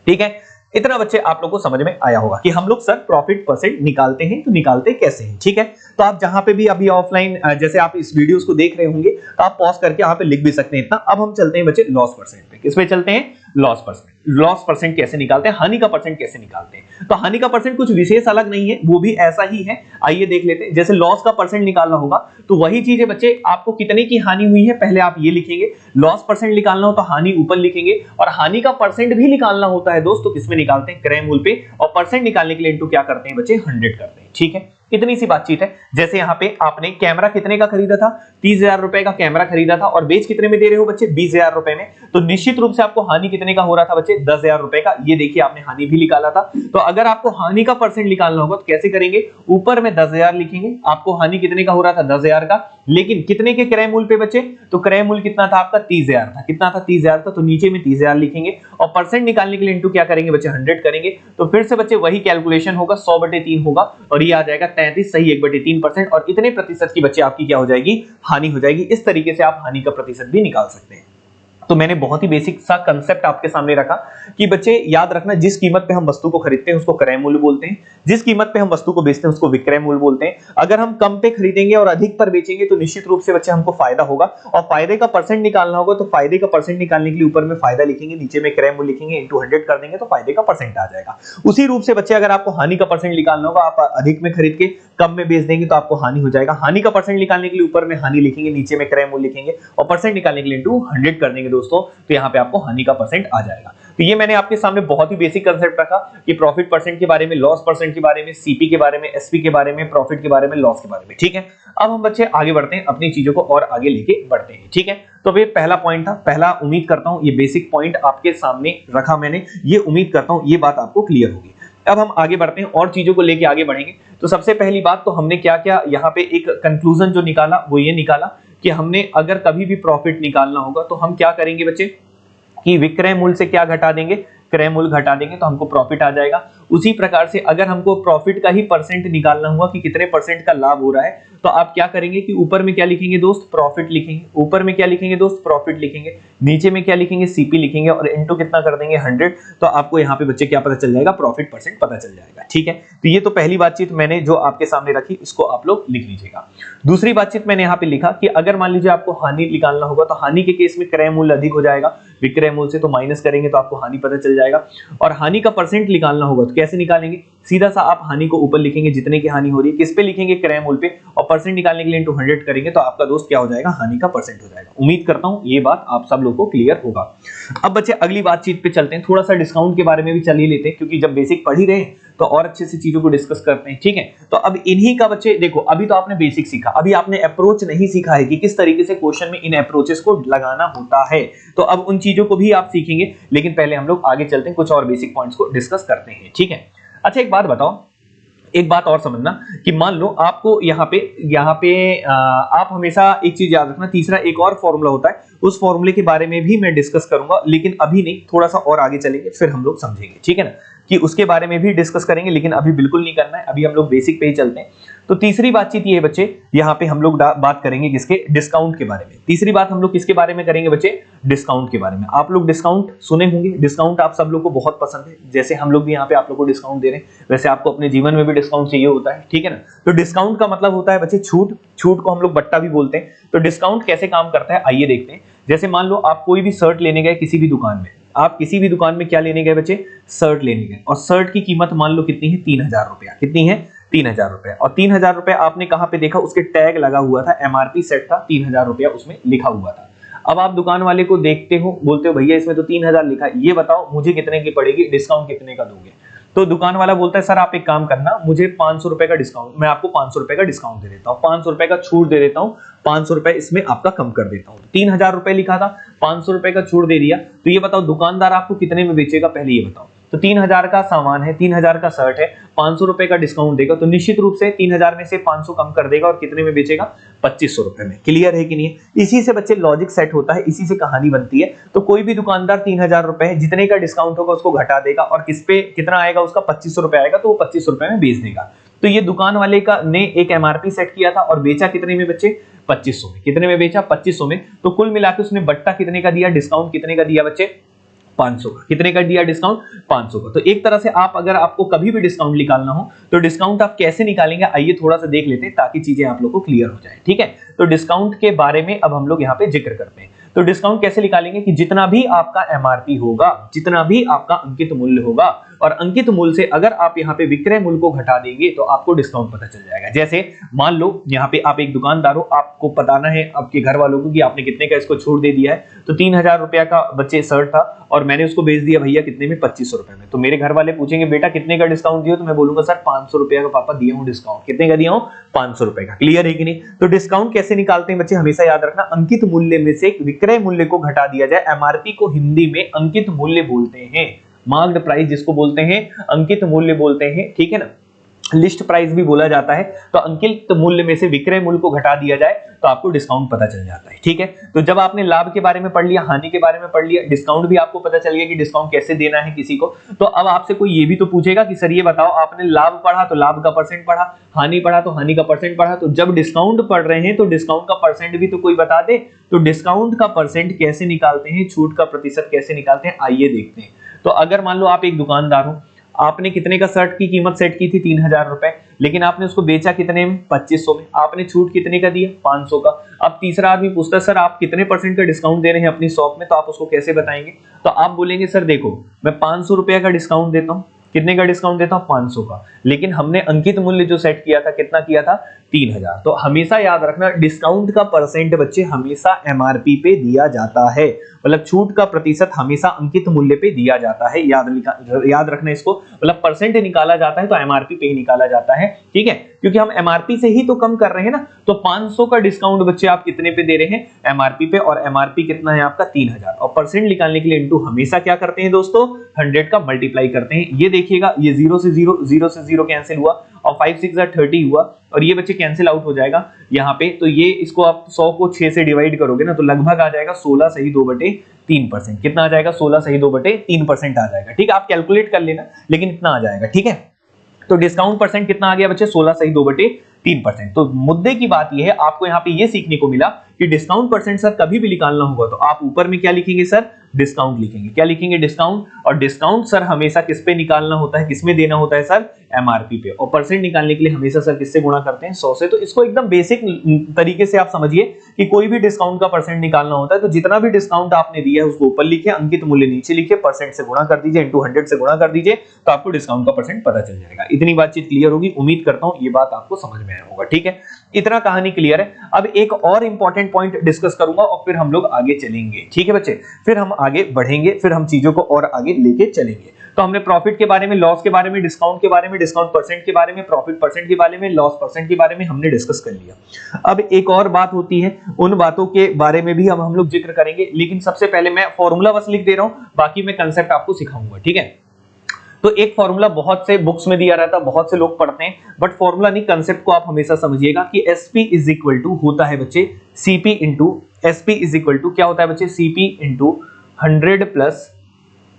ठीक है। इतना बच्चे आप लोग को समझ में आया होगा कि हम लोग सर प्रॉफिट परसेंट निकालते हैं, तो निकालते कैसे हैं, ठीक है। तो आप जहां पे भी अभी ऑफलाइन जैसे आप इस वीडियोस को देख रहे होंगे तो आप पॉज करके यहाँ पे लिख भी सकते हैं इतना। अब हम चलते हैं बच्चे लॉस परसेंट पे। किस पे चलते हैं, लॉस परसेंट। लॉस परसेंट कैसे निकालते हैं, हानि का परसेंट कैसे निकालते हैं। तो हानि का परसेंट कुछ विशेष अलग नहीं है, वो भी ऐसा ही है। आइए देख लेते हैं। जैसे लॉस का परसेंट निकालना होगा तो वही चीज है बच्चे, आपको कितने की हानि हुई है पहले आप ये लिखेंगे, लॉस परसेंट निकालना हो तो हानि ऊपर लिखेंगे, और हानि का परसेंट भी निकालना होता है दोस्तों किसमें निकालते हैं, क्रय मूल्य पे, और परसेंट निकालने के लिए इनटू क्या करते हैं बच्चे, 100 करते हैं, ठीक है। इतनी सी बातचीत है। जैसे यहाँ पे आपने कैमरा कितने का खरीदा था, 30,000 रुपए का कैमरा खरीदा था, और बेच कितने में दे रहे हो बच्चे, 20,000 रुपए में। तो निश्चित रूप से आपको हानि कितने का हो रहा था बच्चे, 10,000 रुपए का। ये देखिए आपने हानि भी निकाला था। तो अगर आपको हानि का परसेंट निकालना होगा तो कैसे करेंगे, ऊपर में 10,000 लिखेंगे। आपको हानि कितने का हो रहा था, 10,000 का, लेकिन कितने के क्रय मूल्य पे बच्चे, तो क्रय मूल्य कितना था आपका, 30,000 था। कितना था, 30,000 था। तो नीचे में 30,000 लिखेंगे, और परसेंट निकालने के लिए इनटू क्या करेंगे बच्चे, 100 करेंगे। तो फिर से बच्चे वही कैलकुलेशन होगा, 100/3 होगा, और ये आ जाएगा 33 सही 1/3%, और इतने प्रतिशत की बच्चे आपकी क्या हो जाएगी, हानि हो जाएगी। इस तरीके से आप हानि का प्रतिशत भी निकाल सकते हैं। तो मैंने बहुत ही बेसिक सा कंसेप्ट आपके सामने रखा कि बच्चे याद रखना, जिस कीमत पे हम वस्तु को खरीदते हैं उसको क्रय मूल्य बोलते हैं, जिस कीमत पे हम वस्तु को बेचते हैं उसको विक्रय मूल्य बोलते हैं। अगर हम कम पे खरीदेंगे और अधिक पर बेचेंगे तो निश्चित रूप से बच्चे हमको फायदा होगा, और फायदे का परसेंट निकालना होगा तो फायदे का परसेंट निकालने के लिए ऊपर में फायदा लिखेंगे, नीचे में क्रय मूल्य लिखेंगे, इंटू 100 कर देंगे तो फायदे का परसेंट आ जाएगा। उसी रूप से बच्चे अगर आपको हानि का परसेंट निकालना होगा, आप अधिक में खरीद के कम में बेच देंगे तो आपको हानि हो जाएगा। हानि का परसेंट निकालने के लिए ऊपर में हानि लिखेंगे, नीचे में क्रय मूल्य लिखेंगे, और परसेंट निकालने के लिए इंटू 100 कर देंगे दोस्तों, तो यहाँ पे आपको हानि का परसेंट आ जाएगा। तो ये मैंने आपके सामने बहुत ही बेसिक कंसेप्ट रखा कि प्रॉफिट परसेंट के बारे में, लॉस परसेंट के बारे में, सीपी के बारे में, एसपी के बारे में, प्रॉफिट के बारे में, लॉस के बारे में, ठीक है। अब हम बच्चे आगे बढ़ते हैं, अपनी चीजों को और आगे लेके बढ़ते हैं, ठीक है। तो ये पहला पॉइंट था। पहला उम्मीद करता हूं ये बेसिक पॉइंट आपके सामने रखा मैंने, ये उम्मीद करता हूं ये बात आपको क्लियर होगी। अब हम आगे बढ़ते हैं और चीजों को लेके आगे बढ़ेंगे। तो सबसे पहली बात तो हमने क्या क्या यहाँ पे एक कंक्लूजन जो निकाला वो ये निकाला कि हमने अगर कभी भी प्रॉफिट निकालना होगा तो हम क्या करेंगे बच्चे, कि विक्रय मूल्य से क्या घटा देंगे, क्रय मूल्य घटा देंगे, तो हमको प्रॉफिट आ जाएगा। उसी प्रकार से अगर हमको प्रॉफिट का ही परसेंट निकालना हुआ कि कितने परसेंट का लाभ हो रहा है, तो आप क्या करेंगे कि ऊपर में क्या लिखेंगे दोस्त, प्रॉफिट लिखेंगे, ऊपर में क्या लिखेंगे दोस्त, प्रॉफिट लिखेंगे, नीचे में क्या लिखेंगे, सीपी लिखेंगे, और इनटू कितना कर देंगे, 100। तो आपको यहाँ पे बच्चे क्या पता चल जाएगा, प्रॉफिट परसेंट पता चल जाएगा, ठीक है। तो ये तो पहली बातचीत मैंने जो आपके सामने रखी, इसको आप लोग लिख लीजिएगा। दूसरी बातचीत मैंने यहाँ पे लिखा कि अगर मान लीजिए आपको हानि निकालना होगा तो हानि के केस में क्रय मूल्य अधिक हो जाएगा विक्रय मूल्य से, तो माइनस करेंगे तो आपको हानि पता चल जाएगा। और हानि का परसेंट निकालना होगा तो कैसे निकालेंगे, सीधा सा आप हानि को ऊपर लिखेंगे, जितने की हानि हो रही है किस पे लिखेंगे, क्रय मूल्य पे, और परसेंट निकालने के लिए 100 करेंगे तो आपका दोस्त क्या हो जाएगा, हानि का परसेंट हो जाएगा। उम्मीद करता हूं ये बात आप सब लोगों को क्लियर होगा। अब बच्चे अगली बातचीत पे चलते हैं, थोड़ा सा डिस्काउंट के बारे में भी चल ही लेते हैं, क्योंकि जब बेसिक पढ़ ही रहे हैं तो और अच्छे से चीजों को डिस्कस करते हैं, ठीक है। तो अब इन्हीं का बच्चे देखो, अभी तो आपने बेसिक सीखा, अभी आपने अप्रोच नहीं सीखा है कि किस तरीके से क्वेश्चन में इन अप्रोचेस को लगाना होता है। तो अब उन चीजों को भी आप सीखेंगे, लेकिन पहले हम लोग आगे चलते हैं, कुछ और बेसिक पॉइंट्स को डिस्कस करते हैं, ठीक है। अच्छा एक बात बताओ, एक बात और समझना कि मान लो आपको यहाँ पे आप हमेशा एक चीज याद रखना, तीसरा एक और फॉर्मूला होता है, उस फॉर्मूले के बारे में भी मैं डिस्कस करूंगा, लेकिन अभी नहीं, थोड़ा सा और आगे चलेंगे फिर हम लोग समझेंगे, ठीक है ना, कि उसके बारे में भी डिस्कस करेंगे, लेकिन अभी बिल्कुल नहीं करना है, अभी हम लोग बेसिक पे ही चलते हैं। तो तीसरी बातचीत ये है बच्चे, यहाँ पे हम लोग बात करेंगे किसके, डिस्काउंट के बारे में। तीसरी बात हम लोग किसके बारे में करेंगे बच्चे, डिस्काउंट के बारे में। आप लोग डिस्काउंट सुने होंगे, डिस्काउंट आप सब लोग को बहुत पसंद है, जैसे हम लोग भी यहाँ पे आप लोग को डिस्काउंट दे रहे हैं, वैसे आपको अपने जीवन में भी डिस्काउंट चाहिए होता है, ठीक है ना। तो डिस्काउंट का मतलब होता है बच्चे छूट, छूट को हम लोग बट्टा भी बोलते हैं। तो डिस्काउंट कैसे काम करता है आइए देखते हैं। जैसे मान लो आप कोई भी शर्ट लेने गए किसी भी दुकान में, आप किसी भी दुकान में क्या लेने गए बच्चे, शर्ट लेने गए, और शर्ट की कीमत मान लो कितनी है, 3000 रुपया, कितनी है, 3000 रुपया। और 3000 रुपया आपने कहां पे देखा, उसके टैग लगा हुआ था, एमआरपी सेट था, 3000 रुपया उसमें लिखा हुआ था। अब आप दुकान वाले को देखते हो, बोलते हो भैया इसमें तो 3000 लिखा है, ये बताओ मुझे कितने की पड़ेगी, डिस्काउंट कितने का दोगे। तो दुकान वाला बोलता है सर आप एक काम करना, मुझे 500 रुपए का डिस्काउंट, मैं आपको 500 रुपए का डिस्काउंट दे देता हूँ, 500 रुपए का छूट दे देता हूँ, 500 रुपए इसमें आपका कम कर देता हूँ। 3000 रुपए लिखा था, 500 रुपए का छूट दे दिया, तो ये बताओ दुकानदार आपको कितने में बेचेगा, पहले ये बताओ। तो 3000 का सामान है, 3000 का शर्ट है, 500 रुपए का डिस्काउंट देगा, तो निश्चित रूप से 3000 में से 500 कम कर देगा और कितने में बेचेगा, 2500 रुपए में। क्लियर है कि नहीं है। इसी से बच्चे लॉजिक सेट होता है, इसी से कहानी बनती है। तो कोई भी दुकानदार 3000 रुपए जितने का डिस्काउंट होगा उसको घटा देगा, और किस पे कितना आएगा उसका, 2500 रुपए आएगा, तो वो 2500 रुपए में बेच देगा। तो ये दुकान वाले का ने एक एमआरपी सेट किया था और बेचा कितने में बच्चे, 2500 में। कितने में बेचा, 2500 में। तो कुल मिलाकर उसने बट्टा कितने का दिया, डिस्काउंट कितने का दिया बच्चे, 500 का। कितने का दिया डिस्काउंट, 500 का। तो एक तरह से आप अगर आपको कभी भी डिस्काउंट निकालना हो तो डिस्काउंट आप कैसे निकालेंगे आइए थोड़ा सा देख लेते हैं, ताकि चीजें आप लोग को क्लियर हो जाए, ठीक है। तो डिस्काउंट के बारे में अब हम लोग यहाँ पे जिक्र करते हैं। तो डिस्काउंट कैसे निकालेंगे कि जितना भी आपका एमआरपी होगा, जितना भी आपका अंकित मूल्य होगा, और अंकित मूल्य से अगर आप यहाँ पे विक्रय मूल्य को घटा देंगे तो आपको डिस्काउंट पता चल जाएगा। जैसे मान लो यहाँ पे आप एक दुकानदार हो, आपको बताना है आपके घर वालों को कि आपने कितने का इसको छूट दे दिया है। तो 3000 रुपया का बच्चे शर्ट था और मैंने उसको बेच दिया भैया कितने में, 2500 रुपए में। तो मेरे घर वाले पूछेंगे बेटा कितने का डिस्काउंट दिया, तो मैं बोलूंगा सर 500 रुपया का पापा दिया हूँ डिस्काउंट। कितने का दिया हूँ, 500 रुपए का। क्लियर है कि नहीं। तो डिस्काउंट कैसे निकालते हैं बच्चे, हमेशा याद रखना, अंकित मूल्य में से विक्रय मूल्य को घटा दिया जाए। एमआरपी को हिंदी में अंकित मूल्य बोलते हैं, मार्क्ड प्राइस जिसको बोलते हैं, अंकित मूल्य बोलते हैं, ठीक है ना। लिस्ट प्राइस भी बोला जाता है। तो अंकित मूल्य में से विक्रय मूल्य को घटा दिया जाए तो आपको डिस्काउंट पता चल जाता है, ठीक है। तो जब आपने लाभ के बारे में पढ़ लिया, हानि के बारे में पढ़ लिया, डिस्काउंट भी आपको पता चल गया कि डिस्काउंट कैसे देना है किसी को। तो अब आपसे कोई ये भी तो पूछेगा कि सर ये बताओ आपने लाभ पढ़ा तो लाभ का परसेंट पढ़ा, हानि पढ़ा तो हानि का परसेंट पढ़ा, तो जब डिस्काउंट पढ़ रहे हैं तो डिस्काउंट का परसेंट भी तो कोई बता दे। तो डिस्काउंट का परसेंट कैसे निकालते हैं, छूट का प्रतिशत कैसे निकालते हैं, आइए देखते हैं। तो अगर मान लो आप एक दुकानदार हो, आपने कितने का शर्ट की कीमत सेट की थी, 3000 रुपए, लेकिन आपने उसको बेचा कितने में, 2500 में। आपने छूट कितने का दिया, 500 का। अब तीसरा आदमी पूछता है सर आप कितने परसेंट का डिस्काउंट दे रहे हैं अपनी शॉप में, तो आप उसको कैसे बताएंगे। तो आप बोलेंगे सर देखो मैं 500 रुपया का डिस्काउंट देता हूँ। कितने का डिस्काउंट देता हूँ, 500 का। लेकिन हमने अंकित मूल्य जो सेट किया था कितना किया था, 3000। तो हमेशा याद रखना डिस्काउंट का परसेंट बच्चे हमेशा एमआरपी पे दिया जाता है, मतलब छूट का प्रतिशत हमेशा अंकित मूल्य पे दिया जाता है। याद रखना इसको, मतलब परसेंट निकाला जाता है तो एमआरपी पे ही निकाला जाता है, ठीक है, क्योंकि हम एमआरपी से ही तो कम कर रहे हैं ना। तो 500 का डिस्काउंट बच्चे आप कितने पे दे रहे हैं, एमआरपी पे, और एमआरपी कितना है आपका 3000। और परसेंट निकालने के लिए इनटू हमेशा क्या करते हैं दोस्तों, 100 का मल्टीप्लाई करते हैं। ये देखिएगा ये 0 से 0, 0 से 0 कैंसिल हुआ, और 5 6 30 हुआ, और ये बच्चे कैंसिल आउट हो जाएगा यहाँ पे। तो ये इसको आप 100 को 6 से डिवाइड करोगे ना तो लगभग आ जाएगा 16 सही 2/3%। कितना आ जाएगा, 16 सही 2/3% आ जाएगा, ठीक है। आप कैलकुलेट कर लेना, लेकिन इतना आ जाएगा, ठीक है। तो डिस्काउंट परसेंट कितना आ गया बच्चे, 16 सही 2/3%। तो मुद्दे की बात यह है, आपको यहाँ पे ये सीखने को मिला कि डिस्काउंट परसेंट सर कभी भी निकालना होगा तो आप ऊपर में क्या लिखेंगे सर, डिस्काउंट लिखेंगे। क्या लिखेंगे, डिस्काउंट। और डिस्काउंट सर हमेशा किस पे निकालना होता है, किसमें देना होता है सर, एमआरपी पे। और परसेंट निकालने के लिए हमेशा सर किससे गुणा करते हैं, 100 से। तो इसको एकदम बेसिक तरीके से आप समझिए कि कोई भी डिस्काउंट का परसेंट निकालना होता है तो जितना भी डिस्काउंट आपने दिया है उसको ऊपर लिखिए, अंकित मूल्य नीचे लिखिए, परसेंट से गुणा कर दीजिए, इंटू 100 से गुणा कर दीजिए, तो आपको डिस्काउंट का परसेंट पता चल जाएगा। इतनी बातचीत क्लियर होगी, उम्मीद करता हूं ये बात आपको समझ में आया होगा, ठीक है। इतना कहानी क्लियर है। अब एक और इंपॉर्टेंट पॉइंट डिस्कस करूंगा और फिर हम लोग आगे चलेंगे, ठीक है बच्चे। फिर हम आगे बढ़ेंगे, फिर हम चीजों को और आगे लेके चलेंगे। तो हमने प्रॉफिट के बारे में, लॉस के बारे में, डिस्काउंट के बारे में, डिस्काउंट परसेंट के बारे में, प्रॉफिट परसेंट के बारे में, लॉस परसेंट के बारे में हमने डिस्कस कर लिया। अब एक और बात होती है, उन बातों के बारे में भी हम लोग जिक्र करेंगे, लेकिन सबसे पहले मैं फॉर्मूला बस लिख दे रहा हूं, बाकी मैं कंसेप्ट आपको सिखाऊंगा, ठीक है। तो एक फॉर्मूला बहुत से बुक्स में दिया रहता है, बहुत से लोग पढ़ते हैं, बट फॉर्मूला नहीं, कंसेप्ट को आप हमेशा समझिएगा कि एसपी इज इक्वल टू होता है बच्चे CP into, SP is equal to क्या होता है बच्चे, CP into 100 plus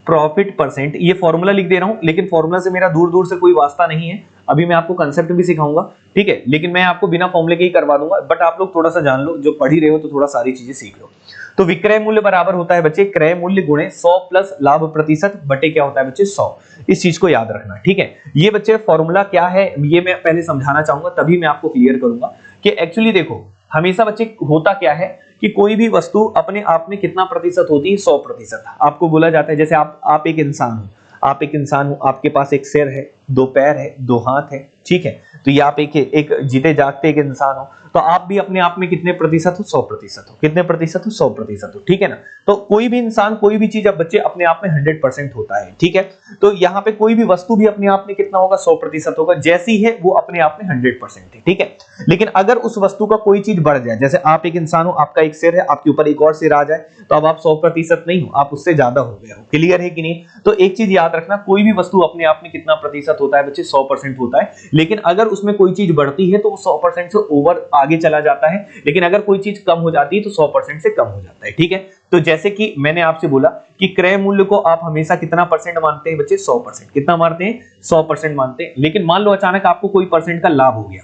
profit percent. ये फॉर्मूला लिख दे रहा हूं, लेकिन फॉर्मूला से मेरा दूर दूर से कोई वास्ता नहीं है, अभी मैं आपको कंसेप्ट भी सिखाऊंगा, ठीक है, लेकिन मैं आपको बिना फॉर्मूले के ही करवा दूंगा, बट आप लोग थोड़ा सा जान लो, जो पढ़ ही रहे हो तो थोड़ा सारी चीजें सीख लो। तो विक्रय मूल्य बराबर होता है बच्चे क्रय मूल्य गुणे 100 प्लस लाभ प्रतिशत बटे क्या होता है बच्चे 100। इस चीज को याद रखना, ठीक है। ये बच्चे फॉर्मूला क्या है ये मैं पहले समझाना चाहूंगा, तभी मैं आपको क्लियर करूंगा कि एक्चुअली देखो हमेशा बच्चे होता क्या है कि कोई भी वस्तु अपने आप में कितना प्रतिशत होती है, 100%। आपको बोला जाता है जैसे आप एक इंसान हो, आप एक इंसान हो, आपके पास एक सिर है, 2 पैर है, 2 हाथ है, ठीक है, तो ये आप एक जीते जागते एक इंसान हो, तो आप भी अपने आप में कितने प्रतिशत हो, 100% हो। कितने प्रतिशत हो, 100% हो, ठीक है ना। तो कोई भी इंसान, कोई भी चीज अब बच्चे अपने आप में 100% होता है, ठीक है। तो यहाँ पे कोई भी वस्तु भी अपने आप में कितना होगा, 100% होगा, जैसी है वो अपने आप में 100% है, ठीक है। लेकिन अगर उस वस्तु का कोई चीज बढ़ जाए, जैसे आप एक इंसान हो, आपका एक सिर है, आपके ऊपर एक और सिर आ जाए, तो अब आप 100% नहीं हो, आप उससे ज्यादा हो गए हो। क्लियर है कि नहीं। तो एक चीज याद रखना, कोई भी वस्तु अपने आप में कितना प्रतिशत होता है बच्चे, 100% होता है, लेकिन अगर उसमें कोई चीज बढ़ती है तो वो 100% से ओवर आगे चला जाता है, लेकिन अगर कोई चीज कम हो जाती है तो 100% से कम हो जाता है, ठीक है। तो जैसे कि मैंने आपसे बोला कि क्रय मूल्य को आप हमेशा कितना परसेंट मानते हैं बच्चे, 100%। कितना मानते हैं, 100% मानते हैं। लेकिन मान लो अचानक आपको कोई परसेंट का लाभ हो गया,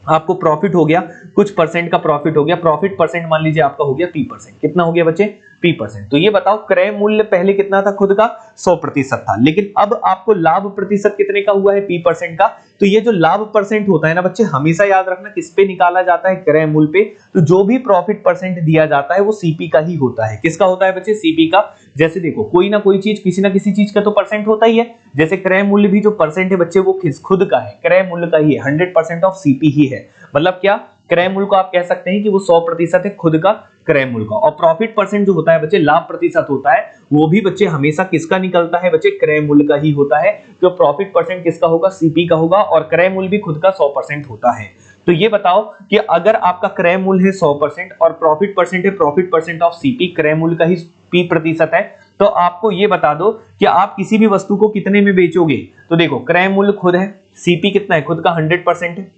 आपको प्रॉफिट हो गया, कुछ परसेंट का प्रॉफिट हो गया, प्रॉफिट परसेंट मान लीजिए आपका हो गया P%। कितना हो गया बच्चे, P%। तो ये बताओ क्रय मूल्य पहले कितना था खुद का, 100% था, लेकिन अब आपको लाभ प्रतिशत कितने का हुआ है, P% का। तो ये जो लाभ परसेंट होता है ना बच्चे, हमेशा याद रखना किस पे निकाला जाता है, क्रय मूल्य पे। तो जो भी प्रॉफिट परसेंट दिया जाता है वो सीपी का ही होता है। किसका होता है बच्चे, सीपी का। जैसे देखो कोई ना कोई चीज, किसी ना किसी चीज का तो परसेंट होता ही है, जैसे क्रय मूल्य भी जो परसेंट है बच्चे वो खुद का है, क्रय मूल्य का ही है, 100% ऑफ सीपी ही है। मतलब क्या, क्रय मूल्य को आप कह सकते हैं कि वो 100% है खुद का क्रय मूल्य का। और प्रॉफिट परसेंट जो होता है बच्चे, लाभ प्रतिशत होता है, वो भी बच्चे हमेशा किसका निकलता है बच्चे, क्रय मूल्य का ही होता है। तो प्रॉफिट परसेंट किसका होगा, सीपी का होगा, और क्रय मूल्य भी खुद का 100% होता है। तो ये बताओ कि अगर आपका क्रय मूल्य है 100% और प्रॉफिट परसेंट है प्रॉफिट परसेंट ऑफ सीपी, क्रय मूल्य का ही P% है, तो आपको ये बता दो कि आप किसी भी वस्तु को कितने में बेचोगे। तो देखो क्रय मूल्य खुद है, सीपी कितना है, खुद का 100% है,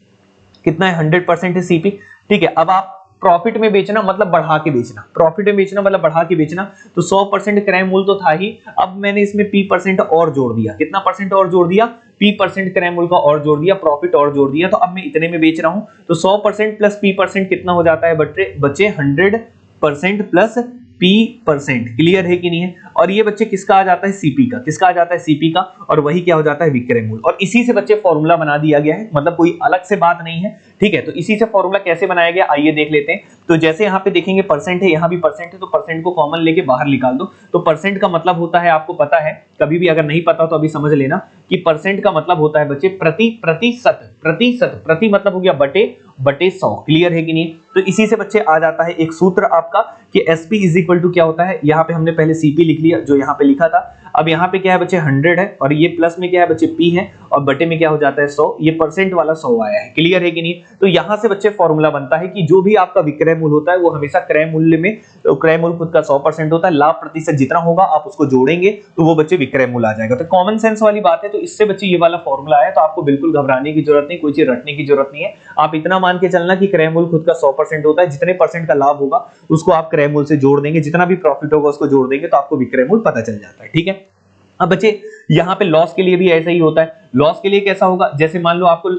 कितना है, 100% है सीपी, ठीक है। अब आप प्रॉफिट में बेचना मतलब बढ़ा के बेचना, प्रॉफिट में बेचना मतलब बढ़ा के बेचना, तो 100% क्रय मूल्य तो था ही, अब मैंने इसमें P% और जोड़ दिया। कितना परसेंट और जोड़ दिया, P% क्रय मूल्य का और जोड़ दिया, प्रॉफिट और जोड़ दिया, तो अब मैं इतने में बेच रहा हूं। तो 100% प्लस P% कितना हो जाता है बच्चे, 100% प्लस P%। क्लियर है कि नहीं है। और ये बच्चे किसका आ जाता है, सीपी का। किसका आ जाता है, सीपी का, और वही क्या हो जाता है, विक्रय मूल्य। और इसी से बच्चे फॉर्मूला बना दिया गया है, मतलब कोई अलग से बात नहीं है, ठीक है। तो इसी से फॉर्मूला कैसे बनाया गया आइए देख लेते हैं। तो जैसे यहाँ पे देखेंगे परसेंट है, यहाँ भी परसेंट है, तो परसेंट को कॉमन लेके बाहर निकाल दो। तो परसेंट का मतलब होता है, आपको पता है, कभी भी अगर नहीं पता तो अभी समझ लेना कि परसेंट का मतलब होता है बच्चे प्रतिशत। प्रति मतलब हो गया बटे 100। क्लियर है कि नहीं। तो इसी से बच्चे आ जाता है एक सूत्र आपका कि एसपी इज इक्वल टू क्या होता है, यहाँ पे हमने पहले सीपी लिख लिया जो यहाँ पे लिखा था। अब यहाँ पे क्या है बच्चे 100 है, और ये प्लस में क्या है बच्चे पी है, और बटे में क्या हो जाता है 100। ये परसेंट वाला 100 आया है। क्लियर है कि नहीं। तो यहाँ से बच्चे फॉर्मूला बनता है कि जो भी आपका विक्रय मूल्य होता है वो हमेशा क्रय मूल्य में, तो क्रय मूल्य खुद का 100% होता है, लाभ प्रतिशत जितना होगा आप उसको जोड़ेंगे तो वो बच्चे विक्रय मूल्य आ जाएगा। तो कॉमन सेंस वाली बात है। तो इससे बच्चे ये वाला फॉर्मूला है, तो आपको बिल्कुल घबराने की जरूरत नहीं, कोई चीज रटने की जरूरत नहीं है। आप इतना मान के चलना कि क्रय मूल्य खुद का 100% होता है, जितने परसेंट का लाभ होगा उसको आप क्रय मूल्य से जोड़ देंगे, जितना भी प्रॉफिट होगा उसको जोड़ देंगे, तो आपको विक्रय मूल्य पता चल जाता है। ठीक है। अब बच्चे यहाँ पे लॉस के लिए भी ऐसा ही होता है। लॉस के लिए कैसा होगा, जैसे मान लो आपको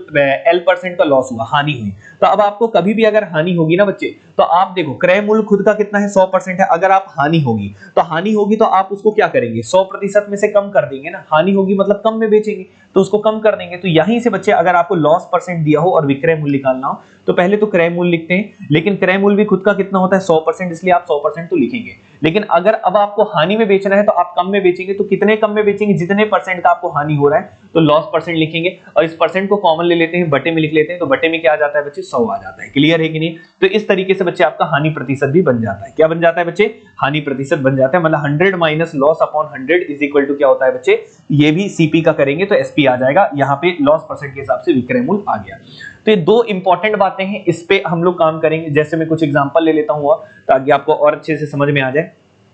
L% का लॉस हुआ, हानि हुई, तो अब आपको कभी भी अगर हानि होगी ना बच्चे, तो आप देखो क्रय मूल्य खुद का कितना है 100% है। अगर आप हानि होगी तो आप उसको क्या करेंगे, 100% में से कम कर देंगे ना। हानि होगी मतलब कम में बेचेंगे तो उसको कम कर देंगे। तो यहीं से बच्चे अगर आपको लॉस परसेंट दिया हो और विक्रय मूल्य निकालना हो तो पहले तो क्रय मूल्य लिखते हैं, लेकिन क्रय मूल्य भी खुद का कितना होता है 100%, इसलिए आप 100% तो लिखेंगे। लेकिन अगर अब आपको हानि में बेचना है तो आप कम में बेचेंगे, तो कितने कम में बेचेंगे, जितने परसेंट का आपको हानि हो रहा है, तो लॉस परसेंट लिखेंगे और इस परसेंट को कॉमन ले लेते हैं, बटे में लिख लेते हैं, तो बटे में क्या आ जाता है बच्चे 100 आ जाता है। क्लियर है कि नहीं? तो इस तरीके से बच्चे आपका हानि प्रतिशत भी बन जाता है। क्या बन जाता है बच्चे? हानि प्रतिशत बन जाता है। मतलब 100 minus loss upon 100 is equal to क्या होता है बच्चे? ये भी सीपी का करेंगे तो एसपी आ जाएगा। यहाँ पे लॉस परसेंट के हिसाब से विक्रय मूल्य आ गया। तो ये दो इंपॉर्टेंट बातें हैं, इस पे हम लोग काम करेंगे। जैसे मैं कुछ एग्जांपल ले लेता हूँ ताकि आपको और अच्छे से समझ में आ जाए।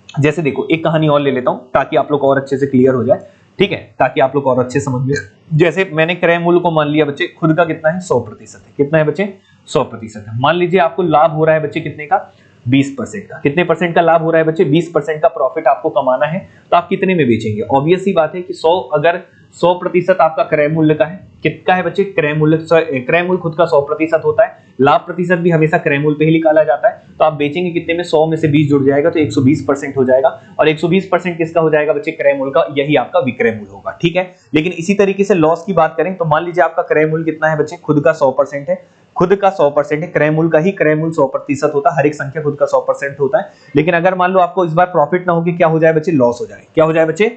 जैसे देखो एक कहानी और ले लेता हूं ताकि आप लोग को और अच्छे से क्लियर हो जाए, ठीक है, ताकि आप लोग को और अच्छे समझ में। जैसे मैंने क्रय मूल्य को मान लिया बच्चे खुद का कितना है 100% है। कितना है बच्चे? 100% है। मान लीजिए आपको लाभ हो रहा है बच्चे कितने का? 20% का। कितने परसेंट का लाभ हो रहा है बच्चे? 20% का प्रॉफिट आपको कमाना है, तो आप कितने में बेचेंगे? ऑब्वियस सी बात है कि 100 अगर 100% आपका क्रय मूल्य का है, कितना है बच्चे? क्रय मूल्य खुद का 100% होता है। लाभ प्रतिशत भी हमेशा क्रय मूल्य पे ही निकाला जाता है। तो आप बेचेंगे कितने में? 100 में से 20 जुड़ जाएगा तो 120% हो जाएगा। और 120% किसका हो जाएगा बच्चे? क्रय मूल्य का। यही आपका विक्रय मूल्य होगा, ठीक है। लेकिन इसी तरीके से लॉस की बात करें तो मान लीजिए आपका क्रय मूल्य कितना है बच्चे? खुद का 100% है। खुद का 100% है, क्रय मूल्य का ही क्रय मूल्य 100% होता है। हर एक संख्या खुद का 100% होता है। लेकिन अगर मान लो आपको इस बार प्रॉफिट ना हो कि क्या हो जाए बच्चे? लॉस हो जाए। क्या हो जाए बच्चे?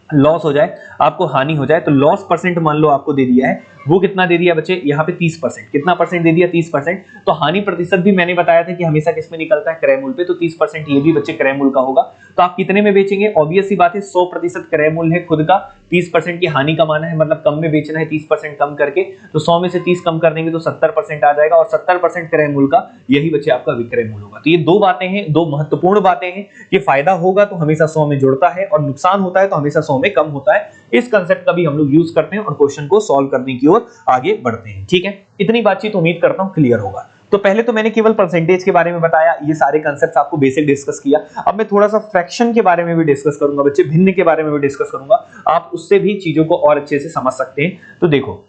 लॉस हो जाए, आपको हानि हो जाए। तो लॉस परसेंट मान लो आपको दे दिया है, वो कितना दे दिया बच्चे? यहाँ पे 30%। कितना परसेंट दे दिया? 30%। तो हानि प्रतिशत भी मैंने बताया था कि हमेशा किस में निकलता है? क्रय मूल्य पे। तो 30% ये भी बच्चे क्रय मूल्य का होगा। तो आप कितने में बेचेंगे? ऑब्वियस सी बात है 100% क्रय मूल्य है खुद का, 30% की हानि कमाना है, मतलब कम में बेचना है 30% कम करके। तो 100 में से 30 कम कर देंगे तो 70% आ जाएगा और 70% क्रय मूल्य का यही बच्चे आपका विक्रय मूल्य होगा। तो ये दो बातें हैं, दो महत्वपूर्ण बातें हैं कि फायदा होगा तो हमेशा 100 में जुड़ता है और नुकसान होता है तो हमेशा 100 में कम होता है। इस कंसेप्ट का भी हम लोग यूज करते हैं और क्वेश्चन को सॉल्व करने की ओर आगे बढ़ते हैं, ठीक है। इतनी बातचीत उम्मीद करता हूं क्लियर होगा। तो पहले तो मैंने केवल परसेंटेज के बारे में बताया, ये सारे कंसेप्ट्स आपको बेसिक डिस्कस किया। अब मैं थोड़ा सा फ्रैक्शन के बारे में भी डिस्कस करूंगा बच्चे, भिन्न के बारे में भी डिस्कस करूंगा, आप उससे भी चीजों को और अच्छे से समझ सकते हैं। तो देखो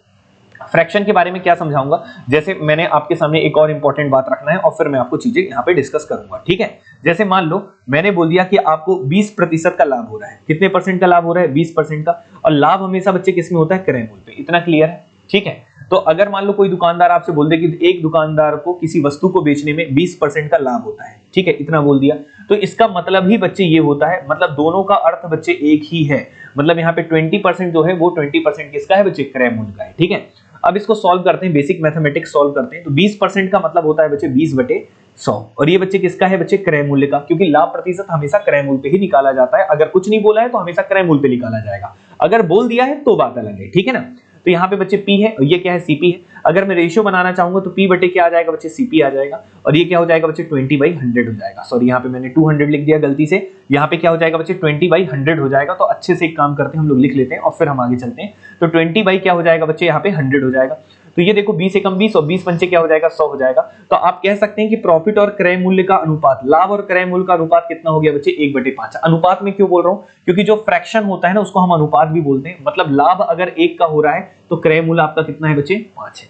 फ्रैक्शन के बारे में क्या समझाऊंगा, जैसे मैंने आपके सामने एक और इंपॉर्टेंट बात रखना है और फिर मैं आपको चीजें यहाँ पे डिस्कस करूंगा, ठीक है। जैसे मान लो मैंने बोल दिया कि आपको 20% का लाभ हो रहा है। कितने परसेंट का लाभ हो रहा है? 20% का। और लाभ हमेशा बच्चे किस में होता है? क्रय मूल्य पे। इतना क्लियर है, ठीक है। तो अगर मान लो कोई दुकानदार आपसे बोल दे कि एक दुकानदार को किसी वस्तु को बेचने में 20% का लाभ होता है, ठीक है, इतना बोल दिया, तो इसका मतलब ही बच्चे ये होता है, मतलब दोनों का अर्थ बच्चे एक ही है। मतलब यहाँ पे 20% जो है वो 20% किसका है बच्चे? क्रय मूल्य का है, ठीक है। अब इसको सॉल्व करते हैं, बेसिक मैथमेटिक्स सॉल्व करते हैं। तो 20% का मतलब होता है बच्चे 20/100 और ये बच्चे किसका है बच्चे? क्रय मूल्य का, क्योंकि लाभ प्रतिशत हमेशा क्रय मूल्य पे ही निकाला जाता है। अगर कुछ नहीं बोला है तो हमेशा क्रय मूल्य पे निकाला जाएगा, अगर बोल दिया है तो बात अलग है, ठीक है ना। तो यहाँ पे बच्चे P है और ये क्या है? CP है। अगर मैं रेशियो बनाना चाहूंगा तो P बटे क्या आ जाएगा बच्चे? CP आ जाएगा। और ये क्या हो जाएगा बच्चे? 20/100 हो जाएगा। सॉरी यहाँ पे मैंने 200 लिख दिया गलती से, यहाँ पे क्या हो जाएगा बच्चे? 20/100 हो जाएगा। तो अच्छे से एक काम करते हैं, हम लोग लिख लेते हैं और फिर हम आगे चलते हैं। तो 20 क्या हो जाएगा बच्चे? यहाँ पे 100 हो जाएगा। तो ये देखो 20 एकम 20 और 20 पंचे क्या हो जाएगा? 100 हो जाएगा। तो आप कह सकते हैं कि प्रॉफिट और क्रय मूल्य का अनुपात, लाभ और क्रय मूल्य का अनुपात कितना हो गया बच्चे? 1/5। अनुपात में क्यों बोल रहा हूं? क्योंकि जो फ्रैक्शन होता है ना उसको हम अनुपात भी बोलते हैं। मतलब लाभ अगर 1 का हो रहा है तो क्रय मूल्य आपका कितना है बच्चे? 5 है।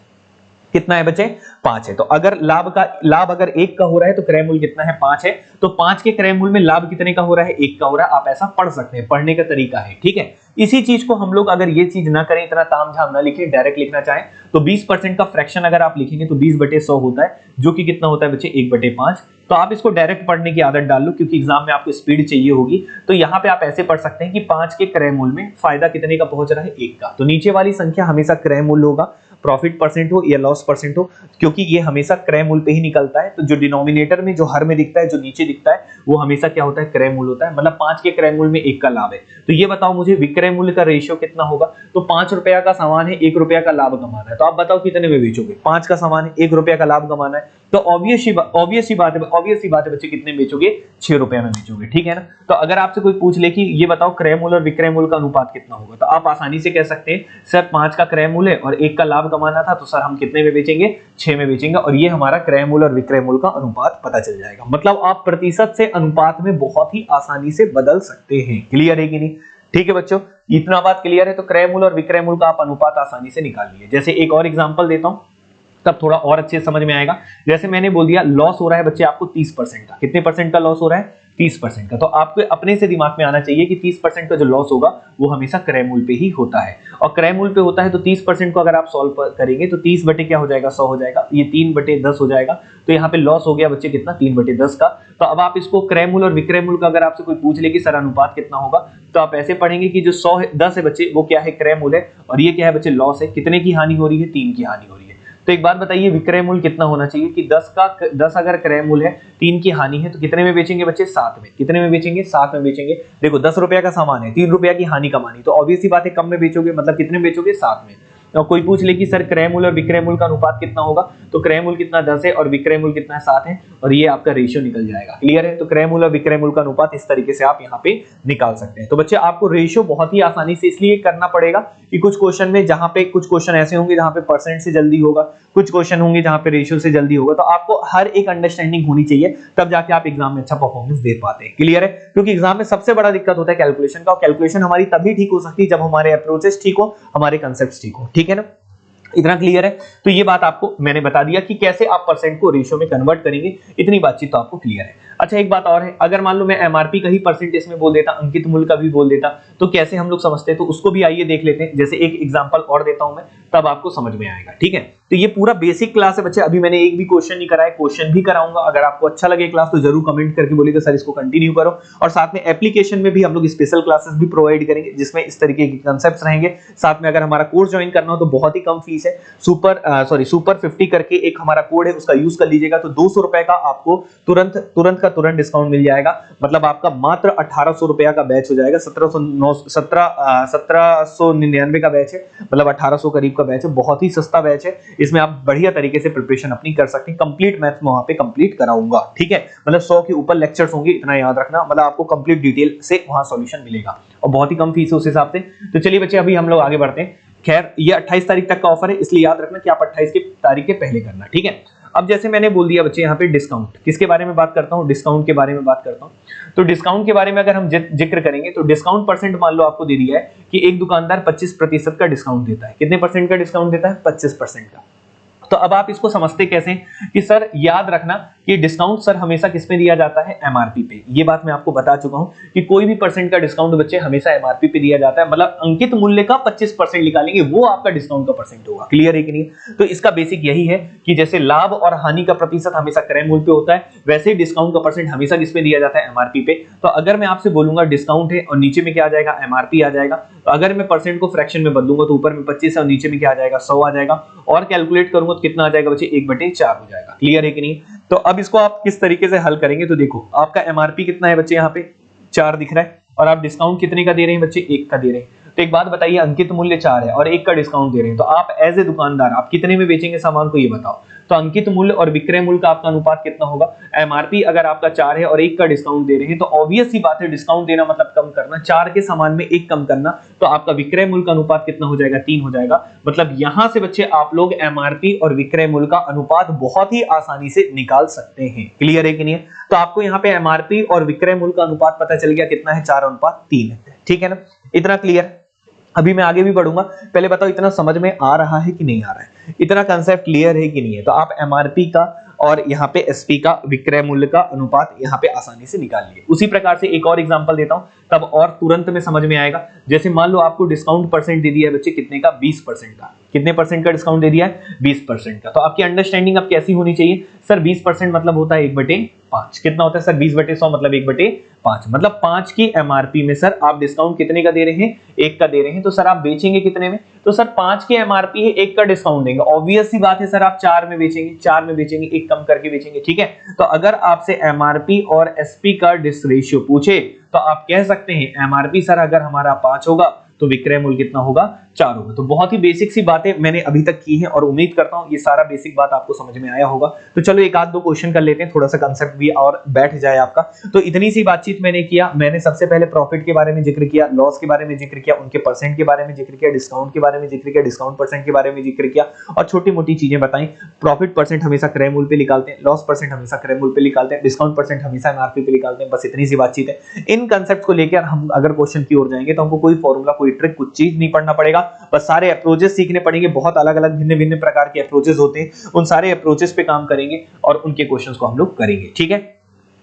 कितना है बच्चे? 5 है। तो अगर लाभ अगर 1 का हो रहा है तो क्रय मूल्य कितना है? 5 है। तो 5 के क्रय मूल्य में लाभ कितने का हो रहा है? 1 का हो रहा है। आप ऐसा पढ़ सकते हैं, पढ़ने का तरीका है, ठीक है। इसी चीज को हम लोग अगर ये चीज ना करें, इतना तामझाम ना लिखें, डायरेक्ट लिखना चाहें तो 20% का फ्रैक्शन अगर आप लिखेंगे तो 20/100 होता है, जो कि कितना होता है बच्चे? 1/5। तो आप इसको डायरेक्ट पढ़ने की आदत डाल लो, क्योंकि एग्जाम में आपको स्पीड चाहिए होगी। तो यहाँ पे आप ऐसे पढ़ सकते हैं कि 5 के क्रय मूल्य में फायदा कितने का पहुंच रहा है? 1 का। तो नीचे वाली संख्या हमेशा क्रय मूल्य होगा, प्रॉफिट परसेंट हो या लॉस परसेंट हो, क्योंकि ये हमेशा क्रय मूल्य पे ही निकलता है। तो जो डिनोमिनेटर में जो हर में दिखता है, जो नीचे दिखता है, वो हमेशा क्या होता है? क्रय मूल्य होता है। मतलब 5 के क्रय मूल्य में 1 का लाभ है। तो ये बताओ मुझे विक्रय मूल्य का रेशियो कितना होगा? तो 5 रुपया का सामान है, 1 रुपया का लाभ कमाना है, तो आप बताओ कितने में बेचोगे? 5 का सामान है, 1 रुपया का लाभ कमाना है, तो ऑब्वियस सी बात है बच्चे, कितने बेचोगे? 6 रुपया में बेचोगे, ठीक है ना। तो अगर आपसे कोई पूछ ले कि ये बताओ क्रय मूल्य और विक्रय मूल्य का अनुपात कितना होगा, तो आप आसानी से कह सकते हैं सर 5 का क्रय मूल्य और 1 का लाभ कमाना था, तो सर हम कितने में बेचेंगे? 6 में बेचेंगे। और ये हमारा क्रय मूल्य और विक्रय मूल्य का अनुपात पता चल जाएगा। मतलब आप प्रतिशत से अनुपात में बहुत ही आसानी से बदल सकते हैं। क्लियर है कि नहीं? ठीक है बच्चों, इतना बात क्लियर है। तो क्रय मूल्य और विक्रय मूल्य का आप अनुपात आसानी से निकाल लिए। जैसे एक और एग्जांपल देता हूं, तब थोड़ा और अच्छे से समझ में आएगा। जैसे मैंने बोल दिया लॉस हो रहा है बच्चे आपको 30% का। कितने परसेंट का लॉस हो रहा है? 30% का। तो आपको अपने से दिमाग में आना चाहिए कि 30% का जो लॉस होगा वो हमेशा क्रय मूल्य पे ही होता है, और क्रय मूल्य पे होता है तो 30% को अगर आप सॉल्व करेंगे तो 30 बटे क्या हो जाएगा, 100 हो जाएगा, ये 3 बटे 10 हो जाएगा। तो यहाँ पे लॉस हो गया बच्चे कितना, 3 बटे 10 का। तो अब आप इसको क्रय मूल्य और विक्रय मूल्य का अगर आपसे कोई पूछ ले कि सर अनुपात कितना होगा, तो आप ऐसे पढ़ेंगे कि जो 100 है 10 है बच्चे वो क्या है, क्रय मूल्य है, और ये क्या है बच्चे, लॉस है। कितने की हानि हो रही है, 3 की हानि हो रही है। तो एक बात बताइए विक्रय मूल्य कितना होना चाहिए कि 10 अगर क्रय मूल्य है, 3 की हानि है, तो कितने में बेचेंगे बच्चे, 7 में। कितने में बेचेंगे, 7 में बेचेंगे। देखो 10 रुपया का सामान है, 3 रुपया की हानि कमानी, तो ऑब्वियस सी बात है कम में बेचोगे, मतलब कितने में बेचोगे, 7 में। तो कोई पूछ ले कि सर क्रय मूल्य और विक्रय मूल्य का अनुपात कितना होगा, तो क्रय मूल्य कितना 10 है और विक्रय मूल्य कितना है 7 है, और ये आपका रेशियो निकल जाएगा। क्लियर है। तो क्रय मूल्य और विक्रय मूल्य का अनुपात इस तरीके से आप यहाँ पे निकाल सकते हैं। तो बच्चे आपको रेशियो बहुत ही आसानी से इसलिए करना पड़ेगा कि कुछ क्वेश्चन में जहां पे कुछ क्वेश्चन ऐसे होंगे जहां पे परसेंट से जल्दी होगा, कुछ क्वेश्चन होंगे जहां पे रेशियो से जल्दी होगा। तो आपको हर एक अंडरस्टैंडिंग होनी चाहिए, तब जाके आप एग्जाम में अच्छा परफॉर्मेंस दे पाते हैं। क्लियर है। क्योंकि एग्जाम में सबसे बड़ा दिक्कत होता है कैलकुलेशन का, और कैलकुलेशन हमारी तभी ठीक हो सकती है जब हमारे अप्रोचेस ठीक हो, हमारे कंसेप्ट ठीक हो। ठीक है ना, इतना क्लियर है। तो ये बात आपको मैंने बता दिया कि कैसे आप परसेंट को रेशियो में कन्वर्ट करेंगे, इतनी बातचीत तो आपको क्लियर है। अच्छा एक बात और है, अगर मान लो मैं एमआरपी का ही परसेंटेज में बोल देता, अंकित मूल्य का भी बोल देता, तो कैसे हम लोग समझते हैं, तो उसको भी आइए देख लेते हैं। जैसे एक एग्जांपल और देता हूं मैं, तब आपको समझ में आएगा। ठीक है। तो ये पूरा बेसिक क्लास है बच्चे, अभी मैंने एक भी क्वेश्चन नहीं कराया, क्वेश्चन भी कराऊंगा। अगर आपको अच्छा लगे क्लास तो जरूर कमेंट करके बोलिएगा सर इसको कंटिन्यू करो। और साथ में एप्लीकेशन में भी हम लोग स्पेशल क्लासेस भी प्रोवाइड करेंगे जिसमें इस तरीके के कांसेप्ट्स रहेंगे। साथ में अगर हमारा कोर्स ज्वाइन करना हो तो बहुत ही कम फीस है, सुपर 50 करके एक हमारा कोड है, उसका यूज कर लीजिएगा तो 200 रुपए का आपको तुरंत डिस्काउंट मिल जाएगा। मतलब आपका मात्र 1800 रुपया का बैच हो जाएगा। 1799 का बैच है, मतलब 1800 करीब का बैच है, बहुत ही सस्ता बैच है। इसमें आप बढ़िया तरीके से प्रिपरेशन अपनी कर सकते हैं। कंप्लीट मैथ्स में वहां पे कंप्लीट कराऊंगा। ठीक है, मतलब 100 के ऊपर लेक्चर्स होंगे, इतना याद रखना। मतलब आपको कंप्लीट डिटेल से वहां सॉल्यूशन मिलेगा, और बहुत ही कम फीस है उस हिसाब से। तो चलिए बच्चे अभी हम लोग आगे बढ़ते हैं। खैर ये 28 तारीख तक का ऑफर है, इसलिए याद रखना कि आप 28 की तारीख के पहले करना। ठीक है। अब जैसे मैंने बोल दिया बच्चे यहाँ पे डिस्काउंट, किसके बारे में बात करता हूँ, डिस्काउंट के बारे में बात करता हूँ। तो डिस्काउंट के बारे में अगर हम जिक्र करेंगे तो डिस्काउंट परसेंट मान लो आपको दे दिया है कि एक दुकानदार 25% का डिस्काउंट देता है। कितने परसेंट का डिस्काउंट देता है, 25% का। तो अब आप इसको समझते कैसे कि सर याद रखना कि डिस्काउंट सर हमेशा किस पे दिया जाता है, एमआरपी पे। ये बात मैं आपको बता चुका हूं कि कोई भी परसेंट का डिस्काउंट बच्चे हमेशा एमआरपी पे दिया जाता है। मतलब अंकित मूल्य का 25% निकालेंगे, वो आपका डिस्काउंट का परसेंट होगा। क्लियर है कि नहीं। तो इसका बेसिक यही है कि जैसे लाभ और हानि का प्रतिशत हमेशा क्रय मूल्य पे होता है, वैसे ही डिस्काउंट का परसेंट हमेशा किस पे दिया जाता है, एमआरपी पे। तो अगर मैं आपसे बोलूंगा डिस्काउंट है और नीचे में क्या आ जाएगा, एमआरपी आ जाएगा, तो अगर मैं परसेंट को फ्रैक्शन में बदलूंगा तो ऊपर में 25 और नीचे में क्या आ जाएगा, 100 आ जाएगा। और कैलकुलेट करूंगा तो कितना आ जाएगा बच्चे, 1/4 हो जाएगा। क्लियर है कि नहीं। तो अब इसको आप किस तरीके से हल करेंगे, तो देखो आपका एमआरपी कितना है बच्चे, यहाँ पे 4 दिख रहा है, और आप डिस्काउंट कितने का दे रहे हैं बच्चे, 1 का दे रहे हैं। तो एक बात बताइए, अंकित मूल्य 4 है और 1 का डिस्काउंट दे रहे हैं, तो आप एज ए दुकानदार आप कितने में बेचेंगे सामान को, ये बताओ। तो अंकित मूल्य और विक्रय मूल्य का आपका अनुपात कितना होगा, एमआरपी अगर आपका 4 है और 1 का डिस्काउंट दे रहे हैं, तो ऑब्वियस सी बात है डिस्काउंट देना मतलब कम करना, 4 के सामान में 1 कम करना। तो आपका विक्रय मूल्य का अनुपात कितना हो जाएगा, 3 हो जाएगा। मतलब यहां से बच्चे आप लोग एमआरपी और विक्रय मूल्य का अनुपात बहुत ही आसानी से निकाल सकते हैं। क्लियर है कि नहीं। तो आपको यहाँ पे एमआरपी और विक्रय मूल्य का अनुपात पता चल गया कितना है, 4:3 है। ठीक है ना, इतना क्लियर। अभी मैं आगे भी बढ़ूंगा, पहले बताओ इतना समझ में आ रहा है कि नहीं आ रहा है, इतना कंसेप्ट क्लियर है कि नहीं है। तो आप एमआरपी का और यहाँ पे एसपी का विक्रय मूल्य का अनुपात यहाँ पे आसानी से निकाल लिए। उसी प्रकार से एक और एग्जांपल देता हूं, तब और तुरंत में समझ में आएगा। जैसे मान लो आपको डिस्काउंट परसेंट दे दिया है बच्चे, कितने का, 20% का। कितने परसेंट का डिस्काउंट दे दिया है, 20% का। तो आपकी अंडरस्टैंडिंग अब कैसी होनी चाहिए, सर 20% मतलब होता है 1/5। कितना होता है सर, 20/100 मतलब 1/5। मतलब 5 की एमआरपी में सर आप डिस्काउंट कितने का दे रहे हैं, 1 का दे रहे हैं। तो सर आप बेचेंगे कितने में, तो सर 5 की एमआरपी है, 1 का डिस्काउंट देंगे। ऑब्वियस सी बात है सर आप 4 में बेचेंगे, 4 में बेचेंगे, 1 कम करके बेचेंगे। ठीक है। तो अगर आपसे एमआरपी और एसपी का डिस रेशियो पूछे तो आप कह सकते हैं एमआरपी सर अगर हमारा 5 होगा तो विक्रय मूल्य कितना होगा, 4 होगा। तो बहुत ही बेसिक सी बातें मैंने अभी तक की हैं और उम्मीद करता हूं ये सारा बेसिक बात आपको समझ में आया होगा। तो चलो एक आध दो क्वेश्चन कर लेते हैं, थोड़ा सा कंसेप्ट भी और बैठ जाए आपका। तो इतनी सी बातचीत मैंने किया। मैंने सबसे पहले प्रॉफिट के बारे में जिक्र किया, लॉस के बारे में जिक्र किया, उनके परसेंट के बारे में जिक्र किया, डिस्काउंट के बारे में जिक्र किया, डिस्काउंट परसेंट के बारे में जिक्र किया, और छोटी मोटी चीजें बताई। प्रॉफिट परसेंट हमेशा क्रय मूल्य पे निकालते हैं, लॉस परसेंट हमेशा क्रय मूल्य पे निकालते हैं, डिस्काउंट परसेंट हमेशा एमआरपी पे निकालते हैं। बस इतनी सी बातचीत है। इन कंसेप्ट को लेकर हम अगर क्वेश्चन की ओर जाएंगे तो हमको कोई फॉर्मूला, कोई ट्रिक, कुछ चीज नहीं पढ़ना पड़ेगा, बस सारे अप्रोचेस सीखने पड़ेंगे। बहुत अलग अलग भिन्न भिन्न प्रकार के अप्रोचेस होते हैं, उन सारे अप्रोचेस पे काम करेंगे और उनके क्वेश्चंस को हम लोग करेंगे। ठीक है।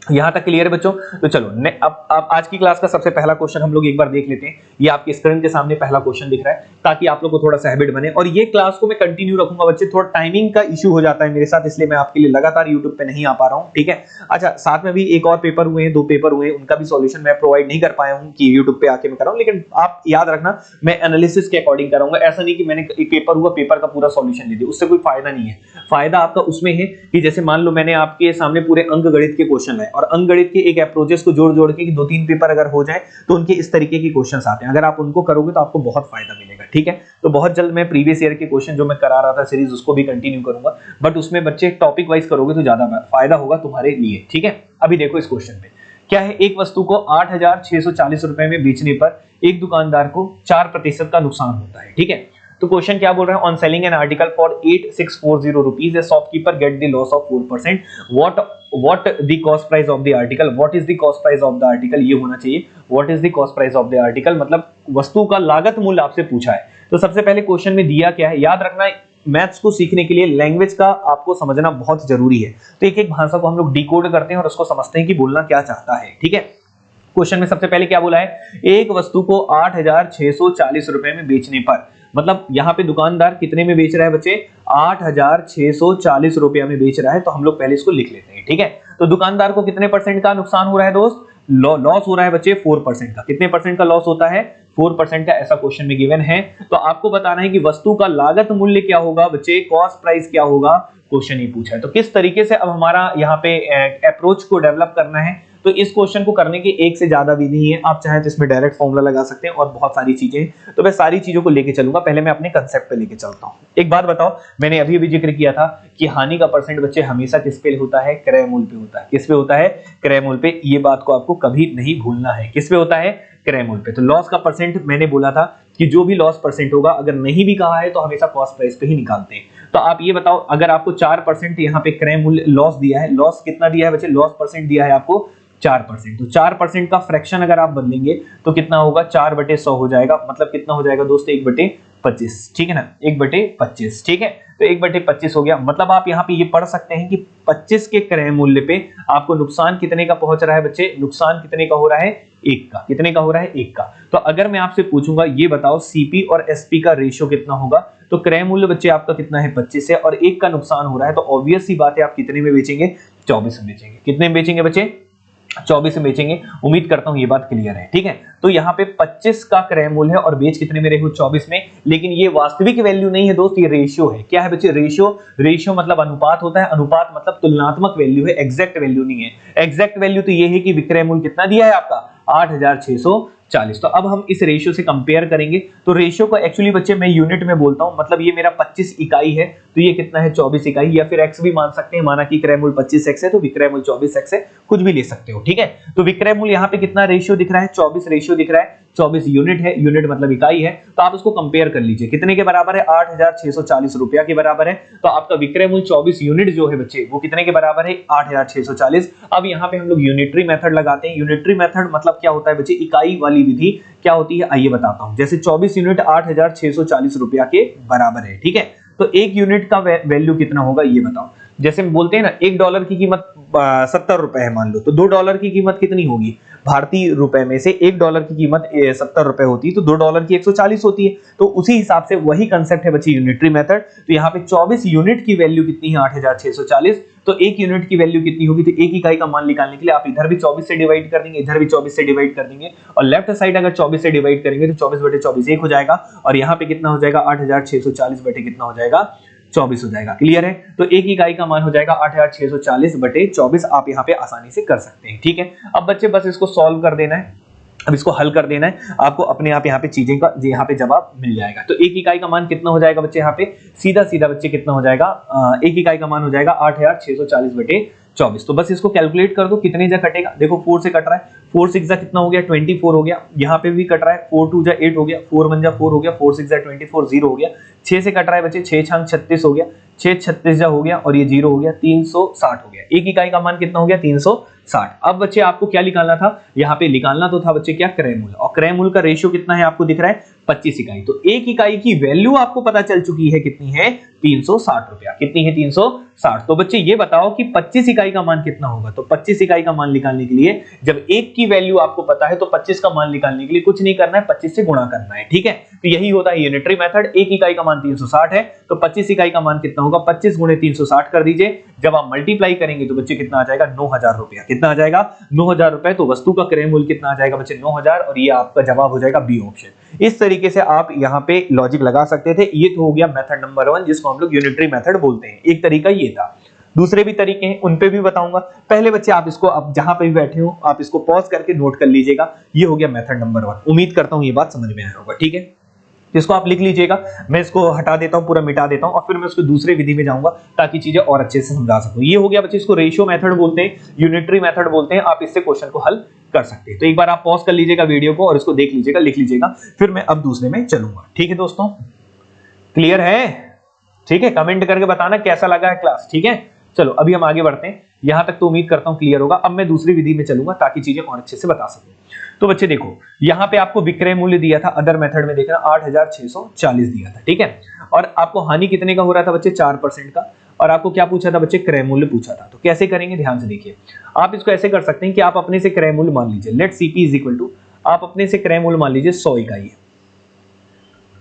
यहां तक क्लियर है बच्चों? तो चलो अब आज की क्लास का सबसे पहला क्वेश्चन हम लोग एक बार देख लेते हैं। ये आपकी स्क्रीन के सामने पहला क्वेश्चन दिख रहा है, ताकि आप लोग को थोड़ा सा हैबिट बने। और ये क्लास को मैं कंटिन्यू रखूंगा बच्चे, थोड़ा टाइमिंग का इशू हो जाता है मेरे साथ, इसलिए मैं आपके लिए लगातार यूट्यूब पे नहीं आ पा रहा हूँ, ठीक है। अच्छा, साथ में भी एक और पेपर हुए हैं, 2 पेपर हुए हैं, उनका भी सॉल्यूशन मैं प्रोवाइड नहीं कर पाया हूँ कि यूट्यूब पे आके मैं कराऊं, लेकिन आप याद रखना मैं एनालिसिस के अकॉर्डिंग कराऊंगा। ऐसा नहीं कि मैंने एक पेपर हुआ, पेपर का पूरा सॉल्यूशन दे दिया, उससे कोई फायदा नहीं है। फायदा आपका उसमें है कि जैसे मान लो मैंने आपके सामने पूरे अंक गणित के क्वेश्चन लाए, और अंक गणित के एक अप्रोचेस को जोड़ जोड़ के कि 2-3 पेपर अगर हो जाए तो उनके इस तरीके के क्वेश्चंस आते हैं। अगर आप उनको करोगे तो आपको बहुत फायदा मिलेगा, ठीक है। तो बहुत जल्द मैं प्रीवियस ईयर के क्वेश्चन जो मैं करा रहा था सीरीज, उसको भी कंटिन्यू करूंगा, बट उसमें बच्चे टॉपिक वाइज करोगे तो ज्यादा फायदा होगा तुम्हारे लिए, ठीक है। अभी देखो इस क्वेश्चन में क्या है, एक वस्तु को 8,640 रुपए में बेचने पर एक दुकानदार को 4% का नुकसान होता है, ठीक है। तो क्वेश्चन क्या बोल रहा है, on selling an article for 8,640 rupees A shopkeeper get the loss of 4%, what the cost price of the article, what is the cost price of the article, ये होना चाहिए what is the cost price of the article, मतलब वस्तु का लागत मूल्य आपसे पूछा है। तो सबसे पहले क्वेश्चन में दिया क्या है, याद रखना मैथ्स को सीखने के लिए लैंग्वेज का आपको समझना बहुत जरूरी है। तो एक एक भाषा को हम लोग डिकोड करते हैं और उसको समझते हैं कि बोलना क्या चाहता है, ठीक है। क्वेश्चन में सबसे पहले क्या बोला है, एक वस्तु को 8,640 रुपए में बेचने पर, मतलब यहाँ पे दुकानदार कितने में बेच रहा है बच्चे, 8,640 रुपया में बेच रहा है। तो हम लोग पहले इसको लिख लेते हैं, ठीक है। तो दुकानदार को कितने % का नुकसान हो रहा है दोस्त, लॉस हो रहा है बच्चे 4% का। कितने % का लॉस होता है, 4% का, ऐसा क्वेश्चन में गिवन है। तो आपको बताना है कि वस्तु का लागत मूल्य क्या होगा बच्चे, कॉस्ट प्राइस क्या होगा, क्वेश्चन ही पूछा है। तो किस तरीके से अब हमारा यहाँ पे अप्रोच को डेवलप करना है, तो इस क्वेश्चन को करने की एक से ज्यादा विधि है। आप चाहें तो इसमें डायरेक्ट फॉर्मूला लगा सकते हैं और बहुत सारी चीजें, तो मैं सारी चीजों को लेके चलूंगा। पहले मैं अपने कंसेप्ट पे लेके चलता हूं। एक बात बताओ, मैंने अभी भी जिक्र किया था कि हानि का % बच्चे हमेशा किस पे होता है, क्रय मूल्य पे होता है। किस पे होता है, क्रय मूल्य पे। ये बात को आपको कभी नहीं भूलना है, किस पे होता है, क्रय मूल्य पे। तो लॉस का % मैंने बोला था कि जो भी लॉस % होगा, अगर नहीं भी कहा है तो हमेशा कॉस्ट प्राइस पे ही निकालते हैं। तो आप ये बताओ, अगर आपको 4% यहाँ पे क्रय मूल्य लॉस दिया है, लॉस कितना दिया है बच्चे, लॉस % दिया है आपको 4%। तो 4% का फ्रैक्शन अगर आप बदलेंगे तो कितना होगा, 4/100 हो जाएगा। मतलब कितना हो जाएगा दोस्तों, 1/25, ठीक है ना, 1/25, ठीक है। तो 1/25 हो गया। मतलब आप यहाँ पे ये पढ़ सकते हैं कि 25 के क्रय मूल्य पे आपको नुकसान कितने का पहुंच रहा है बच्चे, नुकसान कितने का हो रहा है, 1 का। कितने का हो रहा है, 1 का। तो अगर मैं आपसे पूछूंगा ये बताओ सीपी और एसपी का रेशियो कितना होगा, तो क्रय मूल्य बच्चे आपका कितना है, 25 है, और 1 का नुकसान हो रहा है। तो ऑब्वियस सी बात है आप कितने में बेचेंगे, 24 में बेचेंगे। कितने में बेचेंगे बच्चे, 24 में बेचेंगे। उम्मीद करता हूं ये बात क्लियर है, ठीक है। तो यहाँ पे 25 का क्रय मूल्य है और बेच कितने में रहे हो, 24 में। लेकिन ये वास्तविक वैल्यू नहीं है दोस्त, ये रेशियो है। क्या है बच्चे, रेशियो। रेशियो मतलब अनुपात होता है, अनुपात मतलब तुलनात्मक वैल्यू है, एग्जैक्ट वैल्यू नहीं है। एग्जैक्ट वैल्यू तो ये है कि विक्रय मूल्य कितना दिया है आपका, 8,640। तो अब हम इस रेशियो से कंपेयर करेंगे। तो रेशियो को एक्चुअली बच्चे मैं यूनिट में बोलता हूं, मतलब ये मेरा 25 इकाई है, तो ये कितना है, 24 इकाई, या फिर एक्स भी मान सकते हैं। माना कि क्रय मूल्य 25x है तो विक्रय मूल्य 24x है, कुछ भी ले सकते हो, ठीक है। तो विक्रय मूल्य यहाँ पे कितना रेशियो दिख रहा है, 24 रेशियो दिख रहा है। 24 यूनिट है, यूनिट मतलब इकाई है। तो आप उसको कंपेयर कर लीजिए, कितने के बराबर है, 8,640 रुपया के बराबर है। तो आपका विक्रय मूल्य 24 यूनिट जो है बच्चे, वो कितने के बराबर है, 8,640। अब यहाँ पे हम लोग यूनिटरी मेथड लगाते हैं। यूनिटरी मेथड मतलब क्या होता है बच्चे, इकाई वाली विधि क्या होती है, आइए बताता हूं। जैसे 24 यूनिट 8,640 रुपया के बराबर है, ठीक है। तो एक यूनिट का वैल्यू कितना होगा, ये बताओ। जैसे हम बोलते हैं ना, $1 की कीमत 70 रुपए है मान लो, तो $2 की कीमत कितनी होगी, भारतीय रुपए में से $1 की कीमत 70 रुपए होती है, तो $2 की 140 होती है। तो उसी हिसाब से वही कंसेप्ट है बच्चे यूनिटरी मेथड। तो यहाँ पे 24 यूनिट की वैल्यू कितनी है, 8,640। तो एक यूनिट की वैल्यू कितनी होगी, तो एक इकाई का मान निकालने के लिए आप इधर भी 24 से डिवाइड कर देंगे, इधर भी 24 से डिवाइड कर देंगे, और लेफ्ट साइड अगर 24 से डिवाइड करेंगे तो 24/24 1 हो जाएगा, और यहाँ पे कितना हो जाएगा, 8,640 बटे कितना हो जाएगा, 24 हो जाएगा। क्लियर है। तो एक इकाई का मान हो जाएगा 8,640 बटे 24। आप यहाँ पे आसानी से कर सकते हैं, ठीक है। अब बच्चे बस इसको सॉल्व कर देना है, अब इसको हल कर देना है, आपको अपने आप यहाँ पे चीजें का यहाँ पे जवाब मिल जाएगा। तो एक इकाई का मान कितना हो जाएगा बच्चे, यहाँ पे सीधा सीधा बच्चे कितना हो जाएगा, एक इकाई का मान हो जाएगा 8,640 बटे 24। तो बस इसको कैलकुलेट कर दो, कितने जा कटेगा, देखो 4 से कट रहा है, 4 6 जा कितना हो गया, 24 हो गया। यहाँ पे भी कट रहा है, 4 2 जा 8 हो गया, 4 1 जा 4 हो गया, 4 6 जा 24 0 हो गया। 6 से कट रहा है बच्चे, 6 6 36 हो गया, 6 36 जा हो गया, और ये 0 हो गया, 360 हो गया। एक इकाई का मान कितना हो गया, 360। अब बच्चे आपको क्या निकालना था, यहाँ पे निकालना तो था बच्चे क्या, क्रय मूल्य। और क्रय मूल्य का रेशियो कितना है आपको दिख रहा है, 25 इकाई। तो एक इकाई की वैल्यू आपको पता चल चुकी है कितनी है, 360 रुपया। कितनी है, 360। तो बच्चे ये बताओ कि 25 इकाई का मान कितना होगा। तो 25 इकाई का मान निकालने के लिए जब एक की वैल्यू आपको पता है तो 25 का मान निकालने के लिए कुछ नहीं करना है, 25 से गुणा करना है। ठीक है, तो यही होता है यूनिटरी मेथड। एक इकाई का मान 360 है तो 25 इकाई का मान कितना होगा, 25 गुणे 360 कर दीजिए। जब आप मल्टीप्लाई करेंगे तो बच्चे कितना आ जाएगा, 9000 रुपया। कितना आ जाएगा, 9000 रुपए। तो वस्तु का क्रय मूल्य कितना आ जाएगा बच्चे, 9000, और ये आपका जवाब हो जाएगा बी ऑप्शन। इस तरीके से आप यहाँ पे लॉजिक लगा सकते थे। ये तो हो गया मेथड नंबर 1, जिसको हम लोग यूनिटरी मेथड बोलते हैं। एक तरीका ये था, दूसरे भी तरीके हैं, उन पे भी बताऊंगा। पहले बच्चे आप इसको, अब जहां पे भी बैठे हो आप इसको पॉज करके नोट कर लीजिएगा। ये हो गया मेथड नंबर 1। उम्मीद करता हूं ये बात समझ में आया होगा। ठीक है, इसको आप लिख लीजिएगा। मैं इसको हटा देता हूं, पूरा मिटा देता हूं, और फिर मैं उसको दूसरे विधि में जाऊंगा ताकि चीजें और अच्छे से समझा सकूं। ये हो गया बच्चे, इसको रेशियो मेथड बोलते हैं, यूनिटरी मेथड बोलते हैं। आप इससे क्वेश्चन को हल कर सकते हैं। तो एक बार आप पॉज कर लीजिएगा वीडियो को और इसको देख लीजिएगा, लिख लीजिएगा, फिर मैं अब दूसरे में चलूंगा। ठीक है दोस्तों, क्लियर है? ठीक है, कमेंट करके बताना कैसा लगा है क्लास। ठीक है, चलो अभी हम आगे बढ़ते हैं। यहां तक तो उम्मीद करता हूं क्लियर होगा। अब मैं दूसरी विधि में चलूंगा ताकि चीजें और अच्छे से बता सकूं। तो बच्चे देखो, यहां पे आपको विक्रय मूल्य दिया था, अदर मेथड में देखना 8640 दिया था। ठीक है, और आपको हानि कितने का हो रहा था बच्चे, 4% का। और आपको क्या पूछा था बच्चे, क्रय मूल्य पूछा था। तो कैसे करेंगे, ध्यान से देखिए। आप इसको ऐसे कर सकते हैं कि आप अपने से क्रय मूल्य मान लीजिए, let CP is equal to, आप अपने से क्रय मूल्य मान लीजिए 100 इकाई है।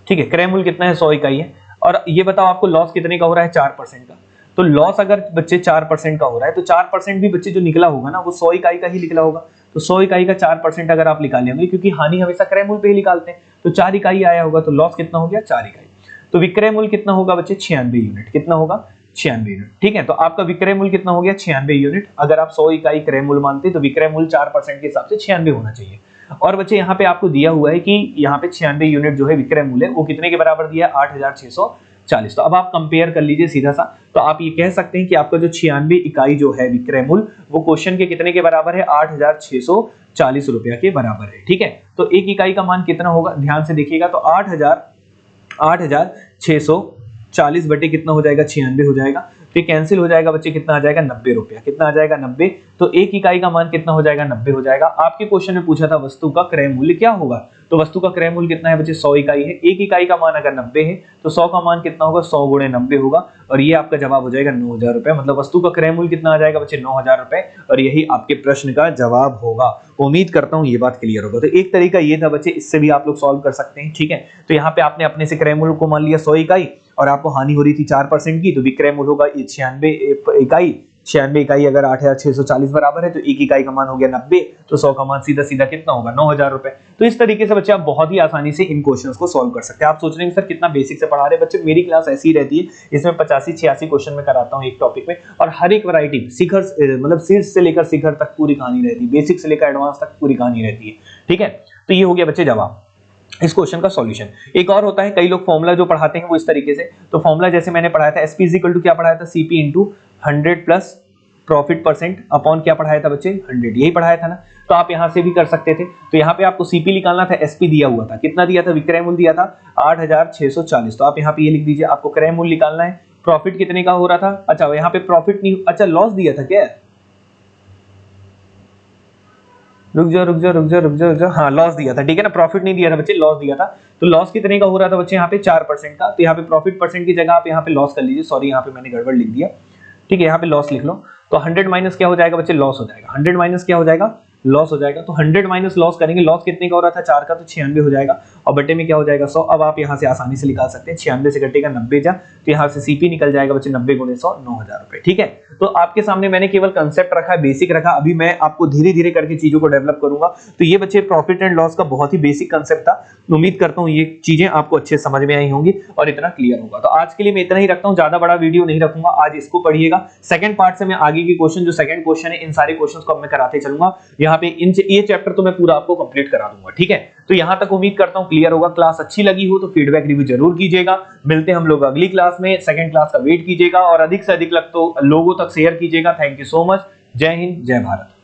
ठीक है, क्रय मूल्य कितना है, 100 इकाई है। और ये बताओ आपको लॉस कितने का हो रहा है, 4% का। तो लॉस अगर बच्चे 4% का हो रहा है तो 4% भी बच्चे जो निकला होगा ना, वो 100 इकाई का ही निकला होगा। तो 100 इकाई का 4% अगर आप निकाल लेंगे, क्योंकि हानि हमेशा क्रय मूल्य पे ही निकालते हैं, तो 4 इकाई आया होगा। तो लॉस कितना हो गया, 4 इकाई। तो विक्रय मूल्य कितना होगा बच्चे, 96 यूनिट। कितना होगा, 96 यूनिट। ठीक है, तो आपका विक्रय मूल्य कितना हो गया, 96 यूनिट। अगर आप 100 इकाई क्रय मूल्य मानते तो विक्रय मूल्य 4% के हिसाब से 96 होना चाहिए। और बच्चे यहाँ पे आपको दिया हुआ है कि यहाँ पे 96 यूनिट जो है विक्रय मूल्य, वो कितने के बराबर दिया है, 8640। तो अब आप कंपेयर कर लीजिए सीधा सा। तो आप ये कह सकते हैं कि आपका जो 96 इकाई जो है विक्रय मूल्य, वो क्वेश्चन के कितने के बराबर है, 8640 रुपया के बराबर है। ठीक है, तो एक इकाई का मान कितना होगा, ध्यान से देखिएगा। तो 8640 बटे कितना हो जाएगा, 96 हो जाएगा। फिर कैंसिल हो जाएगा बच्चे, कितना आ जाएगा, 90 रुपया। कितना आ जाएगा, 90। तो एक इकाई का मान कितना हो जाएगा, 90 हो जाएगा। आपके क्वेश्चन में पूछा था वस्तु का क्रय मूल्य क्या होगा, तो वस्तु का क्रय मूल्य कितना है बच्चे, 100 इकाई है। एक इकाई का मान अगर 90 है तो 100 का मान कितना होगा, 100 गुणे 90 होगा। और ये आपका जवाब हो जाएगा 9000 रुपए। मतलब वस्तु का क्रय मूल्य कितना आ जाएगा बच्चे, 9000 रुपए। और यही आपके प्रश्न का जवाब होगा। उम्मीद करता हूं ये बात क्लियर होगा। तो एक तरीका ये था बच्चे, इससे भी आप लोग सॉल्व कर सकते हैं। ठीक है, तो यहाँ पे आपने अपने से क्रय मूल्य को मान लिया 100 इकाई, और आपको हानि हो रही थी 4% की, तो विक्रय मूल्य होगा 96 इकाई। 96 इकाई अगर 8640 बराबर है तो एक इकाई का मान हो गया 90। तो 100 का मान सीधा सीधा कितना होगा, 9000 रुपए। तो इस तरीके से बच्चे आप बहुत ही आसानी से इन क्वेश्चंस को सॉल्व कर सकते हैं। आप सोच रहे हैं सर कितना बेसिक से पढ़ा रहे हैं। बच्चे मेरी क्लास ऐसी रहती है, इसमें 85-86 क्वेश्चन में कराता हूँ एक टॉपिक में, और हर एक वैरायटी शिखर, मतलब शीर्ष से लेकर शिखर तक पूरी कहानी रहती है, बेसिक से लेकर एडवांस तक पूरी कहानी रहती है। ठीक है, तो ये हो गया बच्चे जवाब इस क्वेश्चन का सॉल्यूशन। एक और होता है, कई लोग फॉर्मूला जो पढ़ाते हैं वो इस तरीके से। तो फॉर्मूला जैसे मैंने पढ़ाया था, एसपी इज इक्वल टू क्या पढ़ाया था, CP into 100 plus profit percent upon क्या पढ़ाया था बच्चे, 100, यही पढ़ाया था ना। तो आप यहां से भी कर सकते थे। तो यहाँ पे आपको सीपी निकालना था, एसपी दिया हुआ था, कितना दिया था, विक्रय मूल्य दिया था 8640। तो आप यहाँ पे ये लिख दीजिए, आपको क्रय मूल्य निकालना है। प्रॉफिट कितने का हो रहा था, अच्छा यहाँ पे प्रॉफिट नहीं, अच्छा लॉस दिया था क्या, रुक जाओ, हाँ लॉस दिया था। ठीक है ना, प्रॉफिट नहीं दिया था बच्चे, लॉस दिया था। तो लॉस कितने का हो रहा था बच्चे, यहाँ पे 4% का। तो यहाँ पे प्रॉफिट परसेंट की जगह आप यहाँ पे लॉस कर लीजिए। सॉरी, यहाँ पे मैंने गड़बड़ लिख दिया। ठीक है, यहाँ पे लॉस लिख लो। तो 100 माइनस क्या हो जाएगा बच्चे, लॉस हो जाएगा। 100 माइनस क्या हो जाएगा, लॉस हो जाएगा। तो 100 माइनस लॉस करेंगे, लॉस कितने का हो रहा था, 4 का, तो 96 हो जाएगा। और बटे में क्या हो जाएगा, 100। अब आप यहाँ से आसानी से निकाल सकते हैं, 96 से घटेगा 90 जा, तो यहाँ से सीपी निकल जाएगा बच्चे 90 गुणे 100, 9000 रुपए। ठीक है, तो आपके सामने मैंने केवल कंसेप्ट रखा है, बेसिक रखा। अभी मैं आपको धीरे धीरे करके चीजों को डेवलप करूंगा। तो ये बच्चे प्रॉफिट एंड लॉस का बहुत ही बेसिक कंसेप्ट था। उम्मीद करता हूँ ये चीजें आपको अच्छे समझ में आई होंगी और इतना क्लियर होगा। तो आज के लिए मैं इतना ही रखता हूँ, ज्यादा बड़ा वीडियो नहीं रखूंगा। आज इसको पढ़िएगा। सेकंड पार्ट से मैं आगे के क्वेश्चन, जो सेकंड क्वेश्चन है, इन सारे क्वेश्चंस को अब मैं कराते चलूंगा। यहाँ पे ये चैप्टर तो मैं पूरा आपको कंप्लीट करा दूंगा। ठीक है, तो यहां तक उम्मीद करता हूं क्लियर होगा। क्लास अच्छी लगी हो तो फीडबैक रिव्यू जरूर कीजिएगा। मिलते हैं हम लोग अगली क्लास में। सेकंड क्लास का वेट कीजिएगा और अधिक से अधिक लोगों तक शेयर कीजिएगा। Thank you so much. जय हिंद, जय भारत।